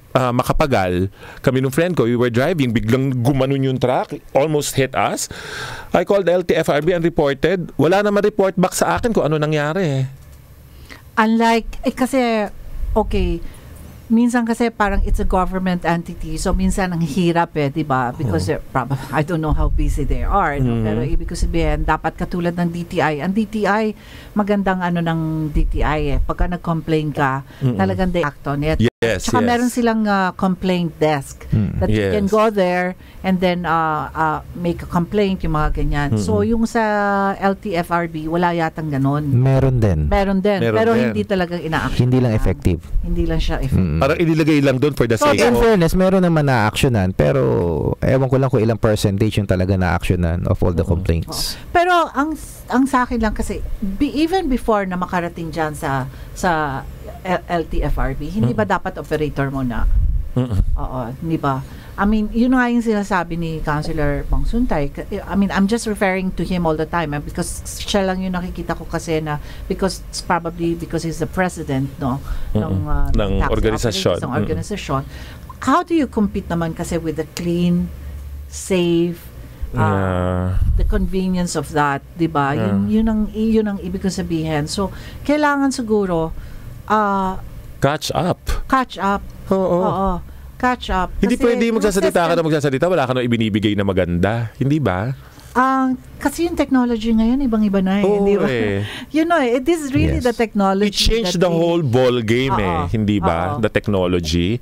Makapagal. Kami nung friend ko, we were driving, biglang gumanon yung truck, almost hit us. I called LTFRB and reported. Wala naman report back sa akin kung ano nangyari. Unlike, kasi, minsan kasi parang it's a government entity. So, minsan ang hirap diba? Because I don't know how busy they are. No? Pero ibig ko sabihin, dapat katulad ng DTI. Ang DTI, magandang ng DTI Pagka nag-complain ka, talagang they act on it. Yes, Tsaka meron silang complaint desk that you can go there and then make a complaint, yung mga ganyan. So, yung sa LTFRB, wala yatang ganon. Meron din. Pero hindi talagang ina-action. Hindi lang effective. Hindi lang siya effective. Parang inilagay lang doon for the sake in fairness, meron naman na-actionan, pero ewan ko lang kung ilang percentage yung talaga na-actionan of all the complaints. Pero ang sa akin lang kasi, even before na makarating dyan sa LTFRB, hindi ba dapat operator mo na? Oo, hindi ba? I mean, yun nga yung sinasabi ni Councilor Bong Suntay. I mean, I'm just referring to him all the time because siya lang yung nakikita ko kasi na probably because he's the president ng organisasyon. How do you compete naman kasi with the clean, safe, the convenience of that, 'di ba? Yun ang ibig ko sabihin. So, kailangan siguro catch up. Oo. Catch up. Hindi pwede magsasalita ka na magsasalita, wala ka na ibinibigay na maganda. Hindi ba? Kasi yung technology ngayon, ibang-iba na hindi ba? You know, it is really the technology. It changed the whole ball game hindi ba? The technology.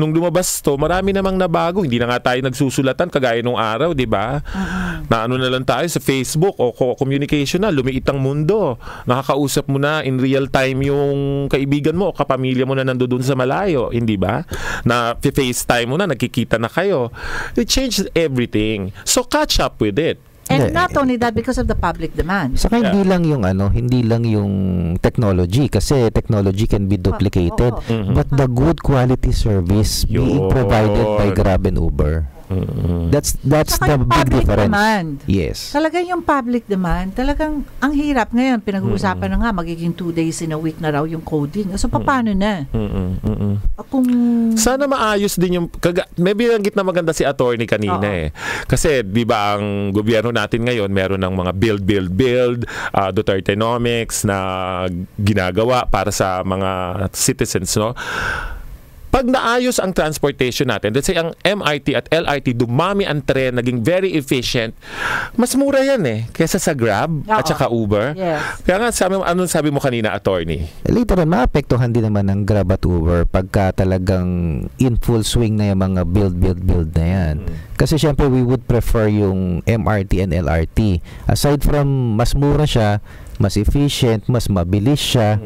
Nung lumabas to, marami namang nabago. Hindi na nga tayo nagsusulatan kagaya nung araw, di ba? Na ano na lang tayo sa Facebook o communication na, lumiit ang mundo. Nakakausap mo na in real time yung kaibigan mo o kapamilya mo na nandoon sa malayo, hindi ba? Na FaceTime mo na, nagkikita na kayo. It changed everything. So catch up with it. And not only that, because of the public demand. Saka hindi lang yung technology kasi technology can be duplicated. But the good quality service being provided by Grab and Uber. That's Saka the yung big public difference. demand. Yes. Talagang yung public demand, talagang ang hirap ngayon. Pinag-uusapan na nga, magiging 2 days in a week na raw yung coding. So, paano na? Kung... Sana maayos din yung may binanggit na maganda si attorney kanina Kasi 'di ba ang gobyerno natin ngayon meron ng mga build Dutertenomics na ginagawa para sa mga citizens, no? Pag naayos ang transportation natin, let's say ang MRT at LRT, dumami ang tren, naging very efficient, mas mura yan kesa sa Grab at saka Uber. Yes. Kaya nga, anong sabi mo kanina, attorney? Later on, maapektuhan din naman ng Grab at Uber pagka talagang in full swing na yung mga build na yan. Kasi syempre, we would prefer yung MRT and LRT. Aside from mas mura siya, mas efficient, mas mabilis siya,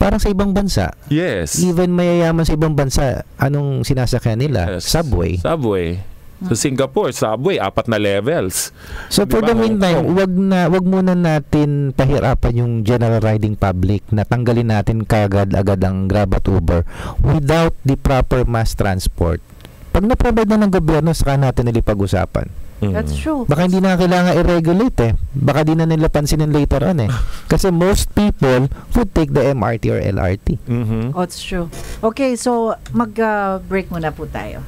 parang sa ibang bansa. Yes. Even mayayaman sa ibang bansa, anong sinasakyan nila? Yes. Subway. Sa Singapore, subway, 4 na levels. So for the meantime, wag muna natin pahirapan yung general riding public na tanggalin natin kagad-agad ang Grab at Uber without the proper mass transport. Pag na-provide na ng gobyerno, saka natin nilipag-usapan. That's true. Baka hindi na kailangan i-regulate Baka di na nila pansinin later on Kasi most people would take the MRT or LRT. Oh, it's true. Okay, so mag-break muna po tayo.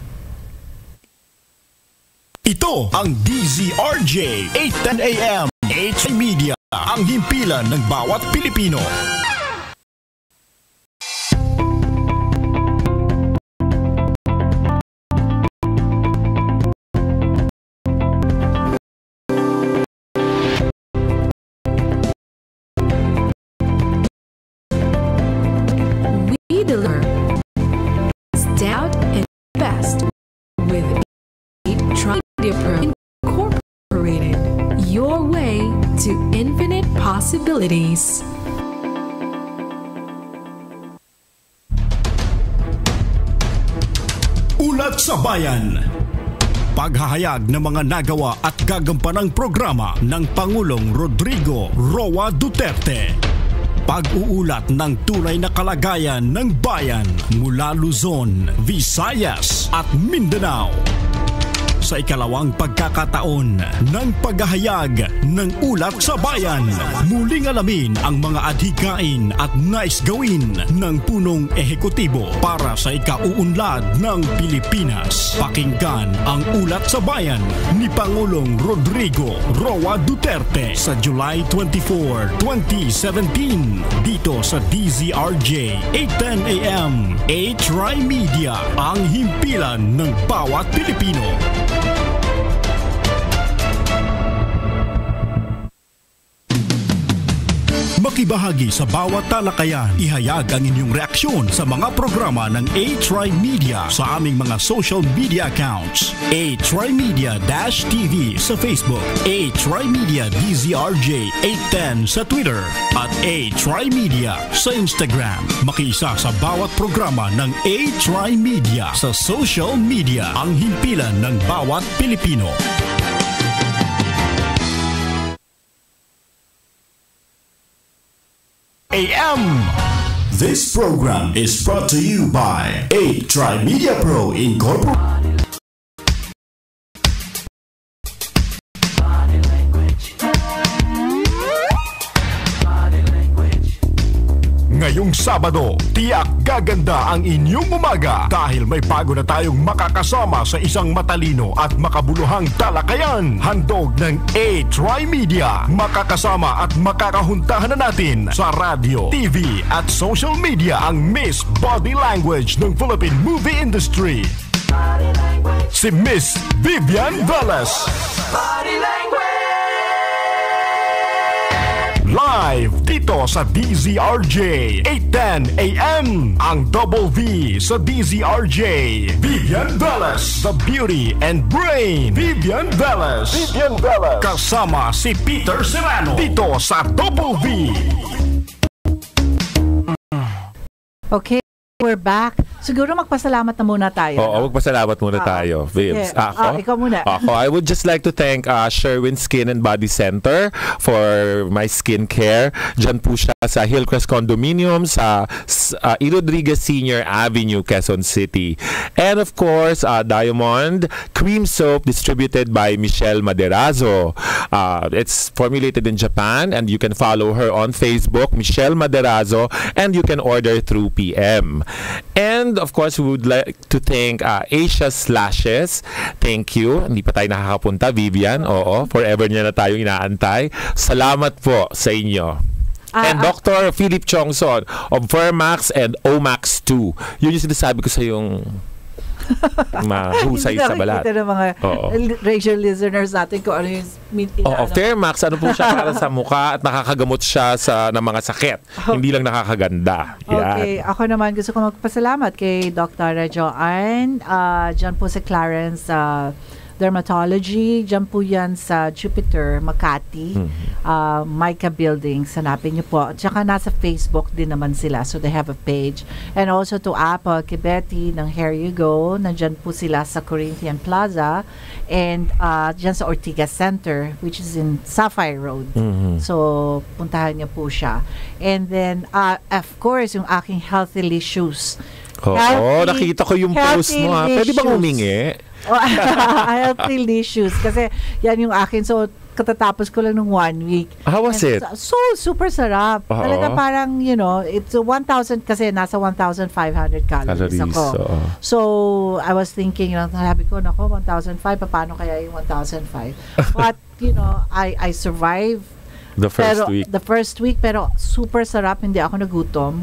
Ito ang DZRJ 8:10 AM H Media, ang himpilan ng bawat Pilipino. We deliver stout and best with 8 Tri Media Pro Incorporated. Your way to infinite possibilities. Ulat sa Bayan. Paghahayag ng mga nagawa at gagampanang programa ng Pangulong Rodrigo Roa Duterte. Pag-uulat ng tunay na kalagayan ng bayan mula Luzon, Visayas at Mindanao. Sa ikalawang pagkakataon ng paghahayag ng Ulat sa Bayan, muling alamin ang mga adhikain at nais gawin ng punong ehekutibo para sa ikauunlad ng Pilipinas. Pakinggan ang Ulat sa Bayan ni Pangulong Rodrigo Roa Duterte sa July 24, 2017 dito sa DZRJ 8:10 AM H-Rai Media, ang himpilan ng bawat Pilipino. Makibahagi sa bawat talakayan. Ihayag ang inyong reaksyon sa mga programa ng H-Rai Media sa aming mga social media accounts. H-Rai Media-TV sa Facebook, H-Rai Media DZRJ 810 sa Twitter, at H-Rai Media sa Instagram. Makiisa sa bawat programa ng H-Rai Media sa social media, ang himpilan ng bawat Pilipino. AM. This program is brought to you by Tri Media Pro Incorporated. Ngayong Sabado, tiyak gaganda ang inyong umaga dahil may bago na tayong makakasama sa isang matalino at makabuluhang talakayan. Handog ng Tri Media. Makakasama at makakahuntahan na natin sa radio, TV at social media ang Miss Body Language ng Philippine movie industry. Si Miss Vivian Velez. Body Language! Live dito sa DZRJ 810 AM. Ang Double V sa DZRJ. Vivian Velez, the beauty and brain. Vivian Velez. Vivian Velez. Kasama si Peter Serrano dito sa Double V. Okay, we're back. siguro magpasalamat na muna tayo. Oo, magpasalamat muna tayo, Vibs. Sige. Ako? Ikaw muna. I would just like to thank Sherwin Skin and Body Center for my skin care. Diyan po siya sa Hillcrest Condominium sa E. Rodriguez Senior Avenue, Quezon City. And of course, Diamond Cream Soap distributed by Michelle Maderazo. It's formulated in Japan and you can follow her on Facebook, Michelle Maderazo, and you can order through PM. And of course, we would like to thank Asia Slashes. Thank you. Hindi pa tayo nakakapunta, Vivian. Oo, forever niya na tayong inaantay. Salamat po sa inyo. And Dr. Philip Chongson of Vermax and Omax 2. Yun yung sinasabi ko sa yung mahusay sa balat. Hindi ng mga radio listeners natin kung ano yung Fairmax, ano po siya para sa mukha at nakakagamot siya ng mga sakit. Hindi lang nakakaganda. Yan. Okay, ako naman gusto ko magpasalamat kay Dr. Joanne. Diyan po sa Clarence Dermatology. Diyan po yan sa Jupiter, Makati. Mica Building. Hanapin niyo po. Tsaka nasa Facebook din naman sila. So they have a page. And also to Apple, kay Betty ng Here You Go. Nandyan po sila sa Corinthian Plaza. And diyan sa Ortigas Center, which is in Sapphire Road. So puntahan niyo po siya. And then, of course, yung aking Healthylicious. Nakita ko yung post mo. Pwede bang humingi? Healthylicious. Kasi yan yung akin. So, katatapos ko lang ng 1 week. How was it? So, super sarap. Talaga parang, it's 1,000 kasi nasa 1,500 calories ako. So, I was thinking, sabi ko, 1,500, paano kaya yung 1,500? But, I survived the first week, pero super sarap, hindi ako nagutom.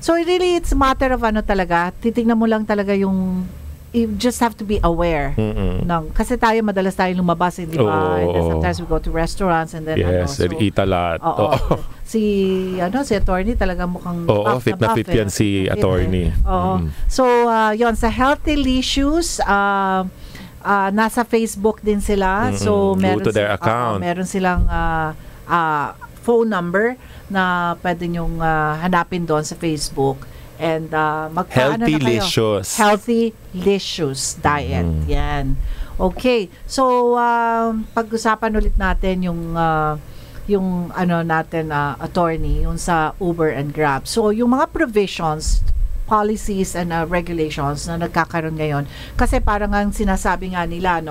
So really it's a matter of talaga, titingnan mo lang talaga yung, you just have to be aware kasi madalas tayo lumabas, di ba? And then sometimes we go to restaurants and then and eat a lot. Si attorney talaga mukhang fit na fit yan si attorney. So yon sa Healthylicious, nasa Facebook din sila. So meron to their account. Meron silang phone number na pwede nyong hanapin doon sa Facebook. And Healthylicious. Healthylicious diet. Yan. Okay. So pag-usapan ulit natin yung attorney, yung sa Uber and Grab. So yung mga provisions, policies and regulations na nagkakaroon ngayon, kasi parang ang sinasabi nga nila,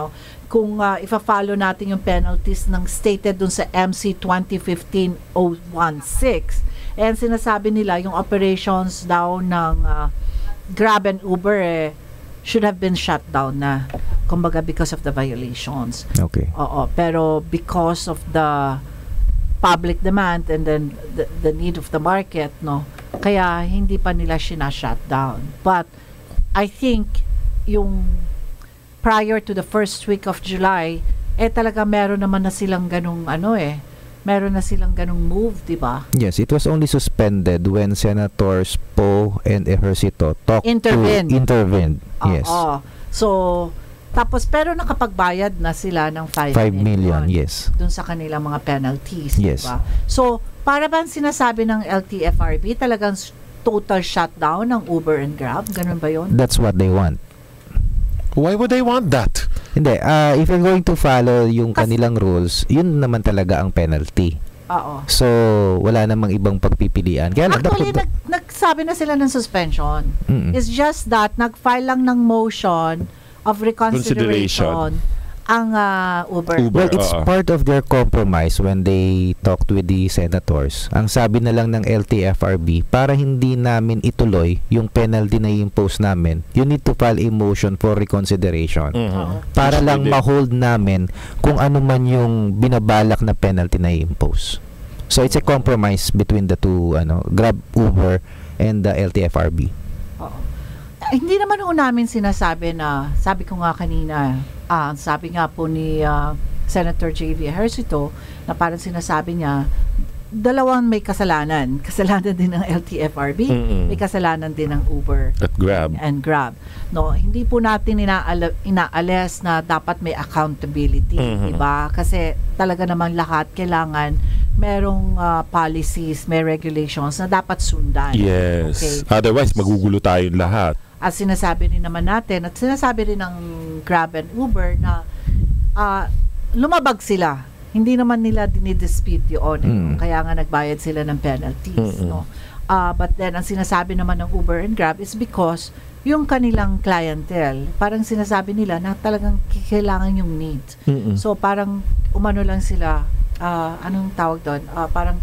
kung ifa-follow natin yung penalties ng stated dun sa MC 2015-016, and sinasabi nila yung operations daw ng Grab and Uber should have been shut down na, kumbaga because of the violations. Okay. Pero because of the public demand and then the need of the market, kaya hindi pa nila shut down. But I think yung prior to the first week of July, talaga meron naman na silang ganung meron na silang ganung move, di ba? Yes, it was only suspended when Senators Poe and Ejercito intervened. Yes. So, tapos pero nakapagbayad na sila ng 5 million, yes. Dun sa kanilang mga penalties, yes. Diba? So, para bang sinasabi ng LTFRB talagang total shutdown ng Uber and Grab? Ganun ba yun? That's what they want. Why would they want that? Hindi. If you're going to follow yung kanilang rules, yun naman talaga ang penalty. So, wala namang ibang pagpipilian. Kaya actually, nagsabi na sila ng suspension. It's just that, nag-file lang ng motion of reconsideration ang Uber. Well, it's part of their compromise when they talked with the senators. Ang sabi na lang ng LTFRB, para hindi namin ituloy yung penalty na i-impose namin, you need to file a motion for reconsideration. Para lang ma-hold namin kung ano man yung binabalak na penalty na i-impose. So it's a compromise between the two, Grab, Uber, and the LTFRB. Hindi naman ho namin sinasabi na, sabi ko nga kanina, sabi nga po ni Senator J.V. Ejercito, na parang sinasabi niya, dalawang may kasalanan. Kasalanan din ng LTFRB, may kasalanan din ng Uber At Grab. and Grab. No, hindi po natin inaalis na dapat may accountability, di ba? Kasi talaga namang lahat kailangan merong policies, may regulations na dapat sundan. Yes. Okay. Otherwise, magugulo tayong lahat. At sinasabi rin naman natin, at sinasabi rin ng Grab and Uber na lumabag sila. Hindi naman nila dinidispute yun. Kaya nga nagbayad sila ng penalties. No? But then, ang sinasabi naman ng Uber and Grab is because yung kanilang clientele, parang sinasabi nila na talagang kailangan yung need. So, parang umano lang sila, anong tawag doon? Parang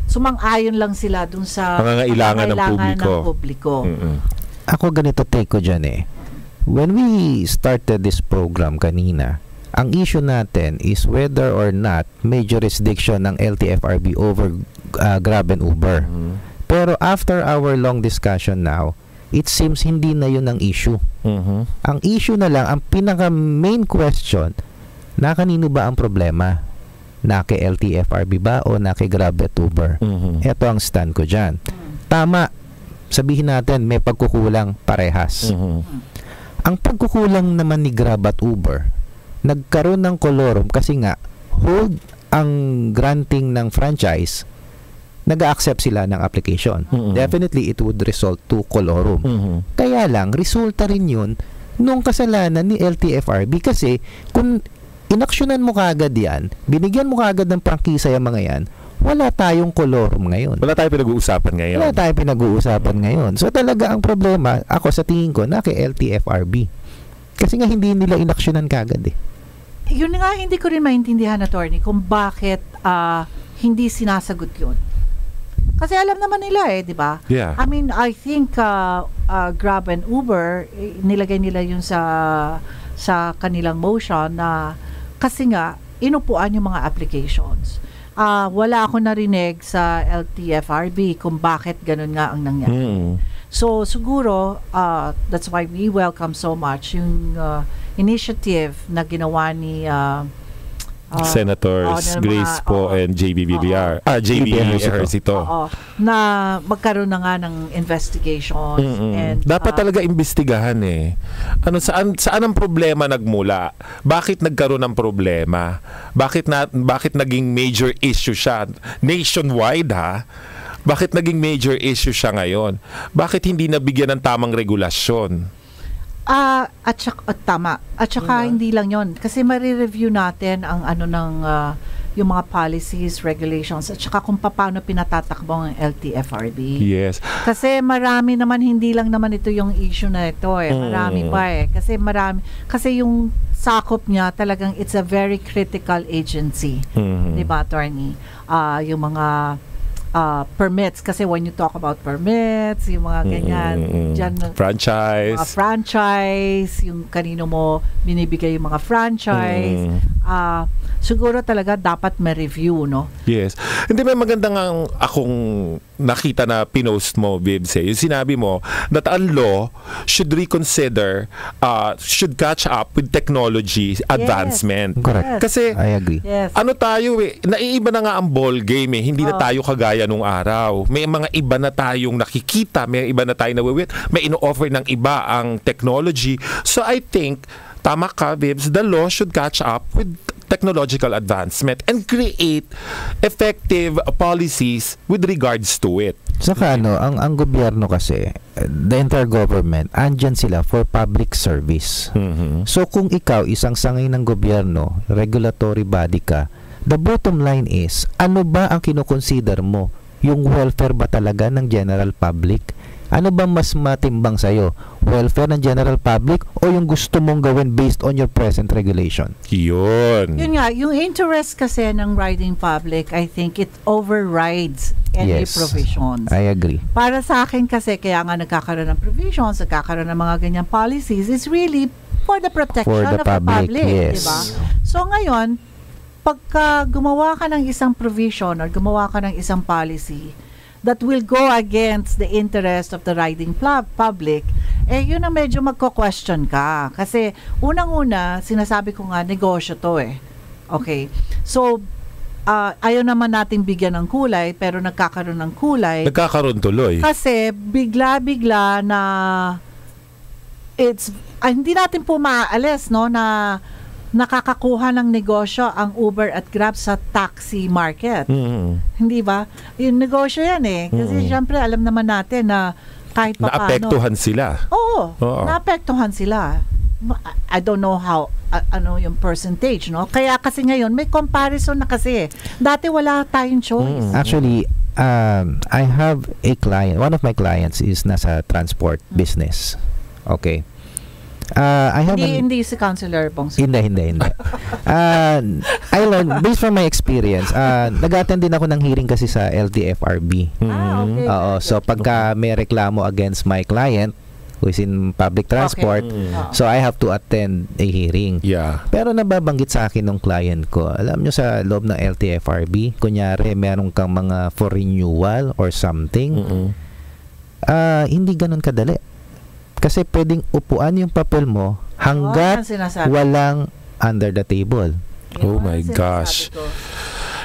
sumang-ayon lang sila dun sa pangangailangan ng publiko. Ako ganito take ko dyan eh. When we started this program kanina, ang issue natin is whether or not may jurisdiction ng LTFRB over Grab and Uber. Pero after our long discussion now, it seems hindi na yun ang issue. Ang issue na lang, ang pinaka main question, na kanino ba ang problema? Na kay LTFRB ba o na kay Grab at Uber? Ito ang stand ko dyan. Tama, sabihin natin may pagkukulang parehas. Ang pagkukulang naman ni Grab at Uber, nagkaroon ng kolorum kasi nga hold ang granting ng franchise, nag-accept sila ng application. Definitely it would result to kolorum. Kaya lang resulta rin yun nung kasalanan ni LTFRB kasi kung inaksyonan mo kaagad yan, binigyan mo kaagad ng prangkisa yung mga yan, wala tayong kolorum ngayon. Wala tayong pinag-uusapan ngayon. So talaga ang problema, ako sa tingin ko, na kay LTFRB. Kasi nga hindi nila inaksyonan kaagad eh. Yun nga, hindi ko rin maintindihan, attorney, kung bakit hindi sinasagot yun. Kasi alam naman nila eh, di ba? Yeah. I mean, I think Grab and Uber, nilagay nila yun sa kanilang motion na kasi nga, inupuan yung mga applications. Wala ako narinig sa LTFRB kung bakit ganun nga ang nangyari. So, siguro, that's why we welcome so much yung initiative na ginawa ni Senators Grace po and JB Villar. JB Ejercito. Na magkaroon na nga ng investigations. And, dapat talaga imbestigahan eh. Saan ang problema nagmula? Bakit nagkaroon ng problema? Bakit naging major issue siya? Nationwide ha? Bakit naging major issue siya ngayon? Bakit hindi nabigyan ng tamang regulasyon? Tama. At saka hindi lang yon. Kasi marireview natin ang yung mga policies, regulations, at saka kung paano pinatatakbo ang LTFRB. Yes. Kasi marami naman, hindi lang naman ito yung issue na ito eh. Marami pa eh. Kasi yung sakop niya talagang it's a very critical agency. Diba, attorney? Yung mga permits, kasi when you talk about permits, yung mga ganyan, dyan, franchise, mga franchise, yung kanino mo binibigay yung mga franchise, siguro talaga dapat may review, no? Yes. Hindi, may magandang akong nakita na pinost mo, Bibs, yung sinabi mo that ang law should reconsider, should catch up with technology advancement. Correct. Kasi I agree. Yes. Tayo naiiba na nga ang ball game eh. Hindi na tayo kagaya nung araw. May mga iba na tayong nakikita, may iba na tayong nawiwit, may ino-offer ng iba ang technology. So I think, tama ka, Bibs, the law should catch up with technological advancement and create effective policies with regards to it. Saka ang gobyerno kasi, the entire government, andyan sila for public service. So kung ikaw isang sangay ng gobyerno, regulatory body ka, the bottom line is, ano ba ang kinoconsider mo? Yung welfare ba talaga ng general public? Ano ba mas matimbang sa'yo? Welfare ng general public o yung gusto mong gawin based on your present regulation? Yun nga, yung interest kasi ng riding public, I think it overrides any provisions. I agree. Para sa akin kasi, kaya nga nagkakaroon ng provisions, nagkakaroon ng mga ganyan policies, is really for the protection of the public. Yes. Diba? So ngayon, pagka gumawa ka ng isang provision or gumawa ka ng isang policy that will go against the interest of the riding public, yun ang medyo magko-question ka. Kasi unang-una, sinasabi ko nga, negosyo to eh. Okay. So, ayaw naman nating bigyan ng kulay, pero nagkakaroon ng kulay. Nagkakaroon tuloy. Kasi bigla-bigla na hindi natin po maaalis, no, na nakakakuha ng negosyo ang Uber at Grab sa taxi market. Hindi ba? Yung negosyo yan eh. Kasi syempre alam naman natin na kahit pa naapektuhan sila. Oo. Naapektuhan sila. I don't know how ano yung percentage, no? Kaya kasi ngayon may comparison na kasi. Dati wala tayong choice. Actually, I have a client. One of my clients is nasa transport business. Okay. I have hindi si Councilor Bongso. Hindi. I learned based from my experience. Nag-attend din ako ng hearing kasi sa LTFRB. Okay. So pagka may reklamo against my client who is in public transport, so I have to attend a hearing. Yeah. Pero nababanggit sa akin ng client ko, alam nyo sa loob ng LTFRB, kunyari meron kang mga for renewal or something, hindi ganun kadali. Kasi pwedeng upuan yung papel mo hanggat walang under the table. Oh my gosh.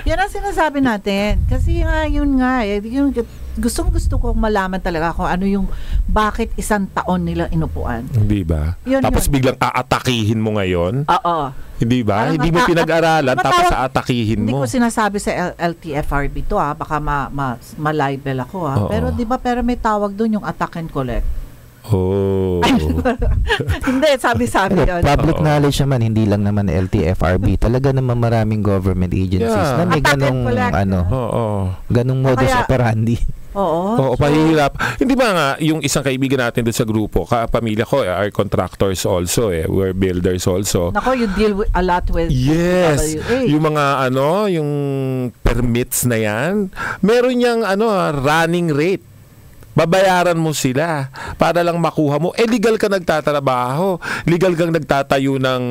Yan ang sinasabi natin. Kasi yun nga, yung gustong-gusto kong malaman talaga kung ano yung bakit isang taon nila inupuan. Hindi ba? Tapos biglang aatakihin mo ngayon? Oo. Hindi ba? Hindi mo pinag-aralan tapos aatakihin mo. Hindi ko sinasabi sa LTFRB to baka ma-libel ako Pero di ba may tawag doon yung attack and collect. Oh. Hindi, sabi-sabi yun. Public knowledge naman, hindi lang naman LTFRB. Talaga naman maraming government agencies na may ganong ganong modus operandi. Oo, pahihirap. Hindi ba nga, yung isang kaibigan natin doon sa grupo, pamilya ko, are contractors also, we're builders also. Nako, you deal a lot with WA. Yung mga yung permits na yan, meron niyang running rate. Babayaran mo sila para lang makuha mo. Legal ka nagtatrabaho. Legal kang nagtatayo ng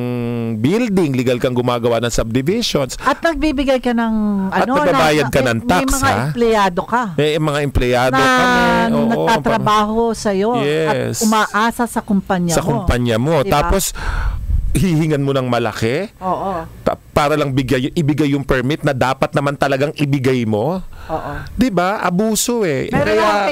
building. Legal kang gumagawa ng subdivisions. At nagbibigay ka ng at nagbabayad ka ng tax, may mga empleyado ka. May mga empleyado na nagtatrabaho sa'yo at yes. umaasa sa kumpanya mo. Sa kumpanya mo. Diba? Tapos, hihingan mo ng malaki. Oo. Para lang ibigay yung permit na dapat naman talagang ibigay mo. Oo. 'Di ba? Abuso Kaya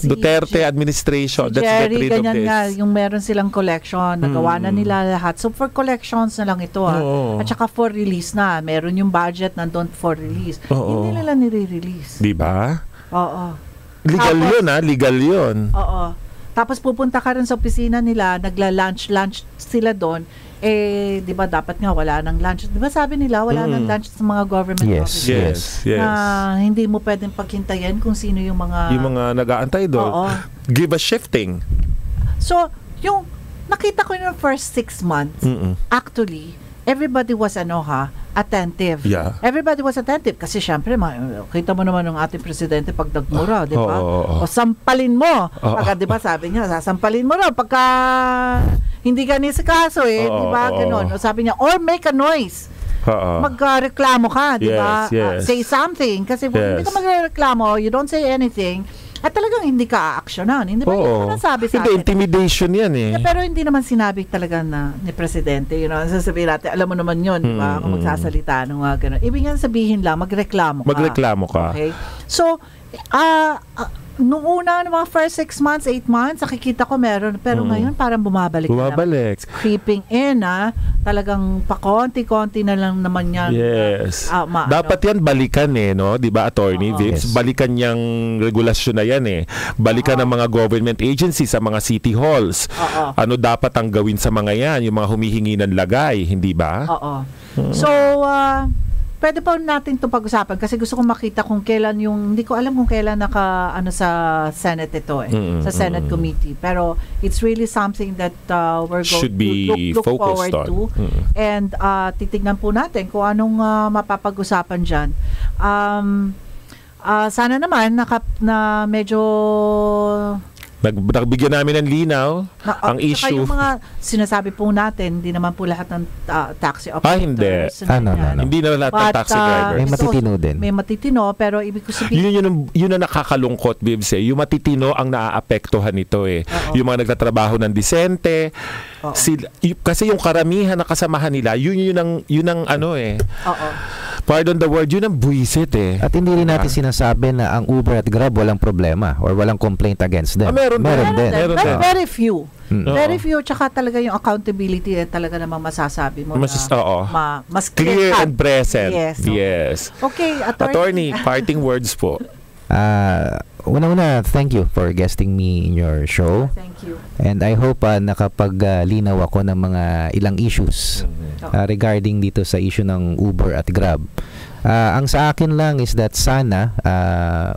Duterte administration, let's get rid of this. Nga, yung meron silang collection, nagawa na nila lahat. So for collections na lang ito At saka for release na. Meron yung budget nandun for release. Hindi nila nire-release. 'Di ba? Oo. Legal legal 'yun. Oo. Tapos pupunta ka rin sa opisina nila, lunch sila doon. Di ba dapat nga wala ng lunch? Di ba sabi nila wala ng lunch sa mga government offices? Yes. Na hindi mo pwedeng paghintayin kung sino yung mga nag-aantay doon. Give a shifting. So, yung nakita ko yung first 6 months, actually, everybody was attentive. Yeah. Everybody was attentive kasi syempre kita mo naman ng ating presidente pag nagmura, di ba? O sampalin mo. Pagka, di ba, sabi niya, sasampalin mo na pagka hindi ka nisikaso di ba? Ganon. O sabi niya, or make a noise. Magreklamo ka, di ba? Yes. Say something. Kasi kung hindi ka magreklamo, you don't say anything, at talagang hindi ka aaksyonan. Hindi ba yun nasabi sa akin? Intimidation yan Pero hindi naman sinabi talaga ni Presidente. Sasabihin natin, alam mo naman yun, di ba? Kung magsasalita ng mga ganun. Ibig nga sabihin lang, magreklamo ka. Magreklamo ka. Okay? So, nung una, ng mga first 6 months, 8 months, nakikita ko meron. Pero ngayon, parang bumabalik. Creeping in, talagang pakonti-konti na lang naman yan. Yes. Dapat yan balikan no? Di ba, Attorney Vips? Balikan yung regulasyon na yan Balikan ng mga government agencies sa mga city halls. Ano dapat ang gawin sa mga yan? Yung mga humihingi ng lagay, hindi ba? So, pwede pa natin itong pag-usapan kasi gusto kong makita kung kailan hindi ko alam kung kailan sa Senate ito sa Senate Committee. Pero it's really something that we're going to look forward to. And titignan po natin kung anong mapapag-usapan dyan. Sana naman na medyo nagbigyan namin ng linaw ang issue. Yung mga sinasabi po natin, hindi naman po lahat ng taxi operators. Hindi. No. Hindi na lahat ng taxi driver. May matitino din. May matitino, pero ibig ko sabihin... Yun ang nakakalungkot, Bibs. Yung matitino ang naaapektuhan nito Yung mga nagtatrabaho ng disente. Kasi yung karamihan na kasamahan nila, yun ang Pardon the word, yun ang buwisit eh. At hindi rin natin sinasabi na ang Uber at Grab walang problema or walang complaint against them. Meron din. din. But very few. Very Oo. few, tsaka talaga yung accountability talaga namang masasabi mo Oo. mas Clear cut. and present. Yes. Yes. Okay, Attorney, parting words po. Una-una, thank you for guesting me in your show. Thank you. And I hope nakapaglinaw ako ng mga ilang issues regarding dito sa issue ng Uber at Grab. Ang sa akin lang is that sana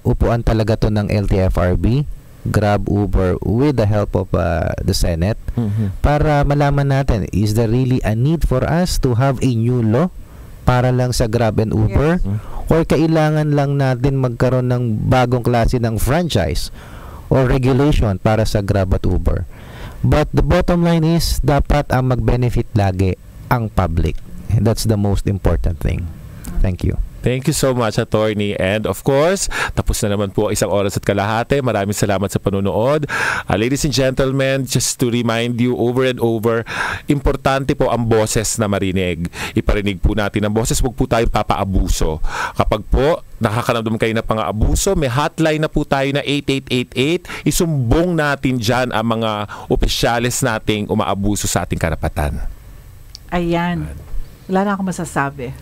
upuan talaga to ng LTFRB, Grab, Uber with the help of the Senate para malaman natin, is there really a need for us to have a new law para lang sa Grab and Uber? Or kailangan lang natin magkaroon ng bagong klase ng franchise or regulation para sa Grab at Uber? But the bottom line is, dapat ang mag-benefit lagi ang public. And that's the most important thing. Thank you. Thank you so much, Attorney. And of course, tapos na naman po 1 oras at kalahati. Maraming salamat sa panunood. Ladies and gentlemen, just to remind you over and over, importante po ang boses na marinig. Iparinig po natin ang boses. Huwag po tayong papaabuso. Kapag po nakakaramdam kayo na pang-aabuso, may hotline na po tayo na 8888. Isumbong natin dyan ang mga opisyalis nating umaabuso sa ating karapatan. Ayan. Wala na akong masasabi.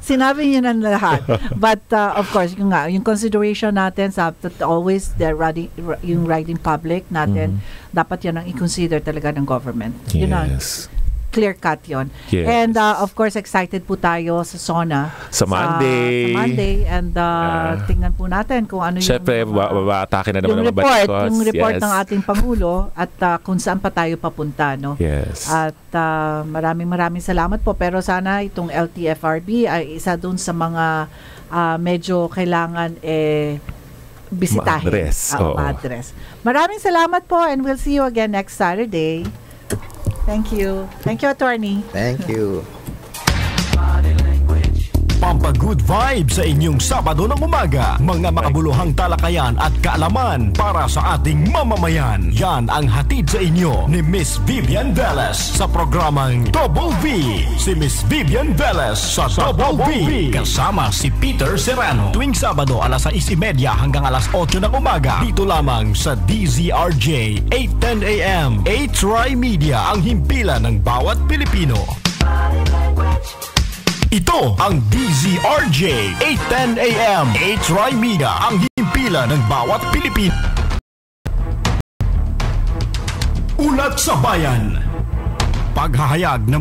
Sinabi niyo na lahat. But of course, yung consideration natin sa always yung riding public natin, dapat yan ang i-consider talaga ng government. Yun ang clear cut yon. Yes. And of course, excited po tayo sa SONA. Sa Monday. Sa Monday. And tingnan po natin kung ano Siyempre, atake na naman yung ng report, batikos. yung report Yes. ng ating Pangulo at kung saan pa tayo papunta. No? Yes. At maraming salamat po. Pero sana itong LTFRB ay isa dun sa mga medyo kailangan bisitahin. Ma-address. Ma-address. Maraming salamat po and we'll see you again next Saturday. Thank you. Thank you, Attorney. Thank you. Pampagood vibes sa inyong Sabado ng umaga. Mga makabuluhang talakayan at kaalaman para sa ating mamamayan. Yan ang hatid sa inyo ni Miss Vivian Velez sa programang Double V. Si Miss Vivian Velez sa Double V. Kasama si Peter Serrano. Tuwing Sabado alas 6:30 hanggang alas 8 ng umaga. Dito lamang sa DZRJ 8:10 AM. A-Try Media, ang himpilan ng bawat Pilipino. Ito ang DZRJ 8:10 AM. A-Try Media, ang himpilan ng bawat Pilipino. Ulat sa Bayan. Paghahayag ng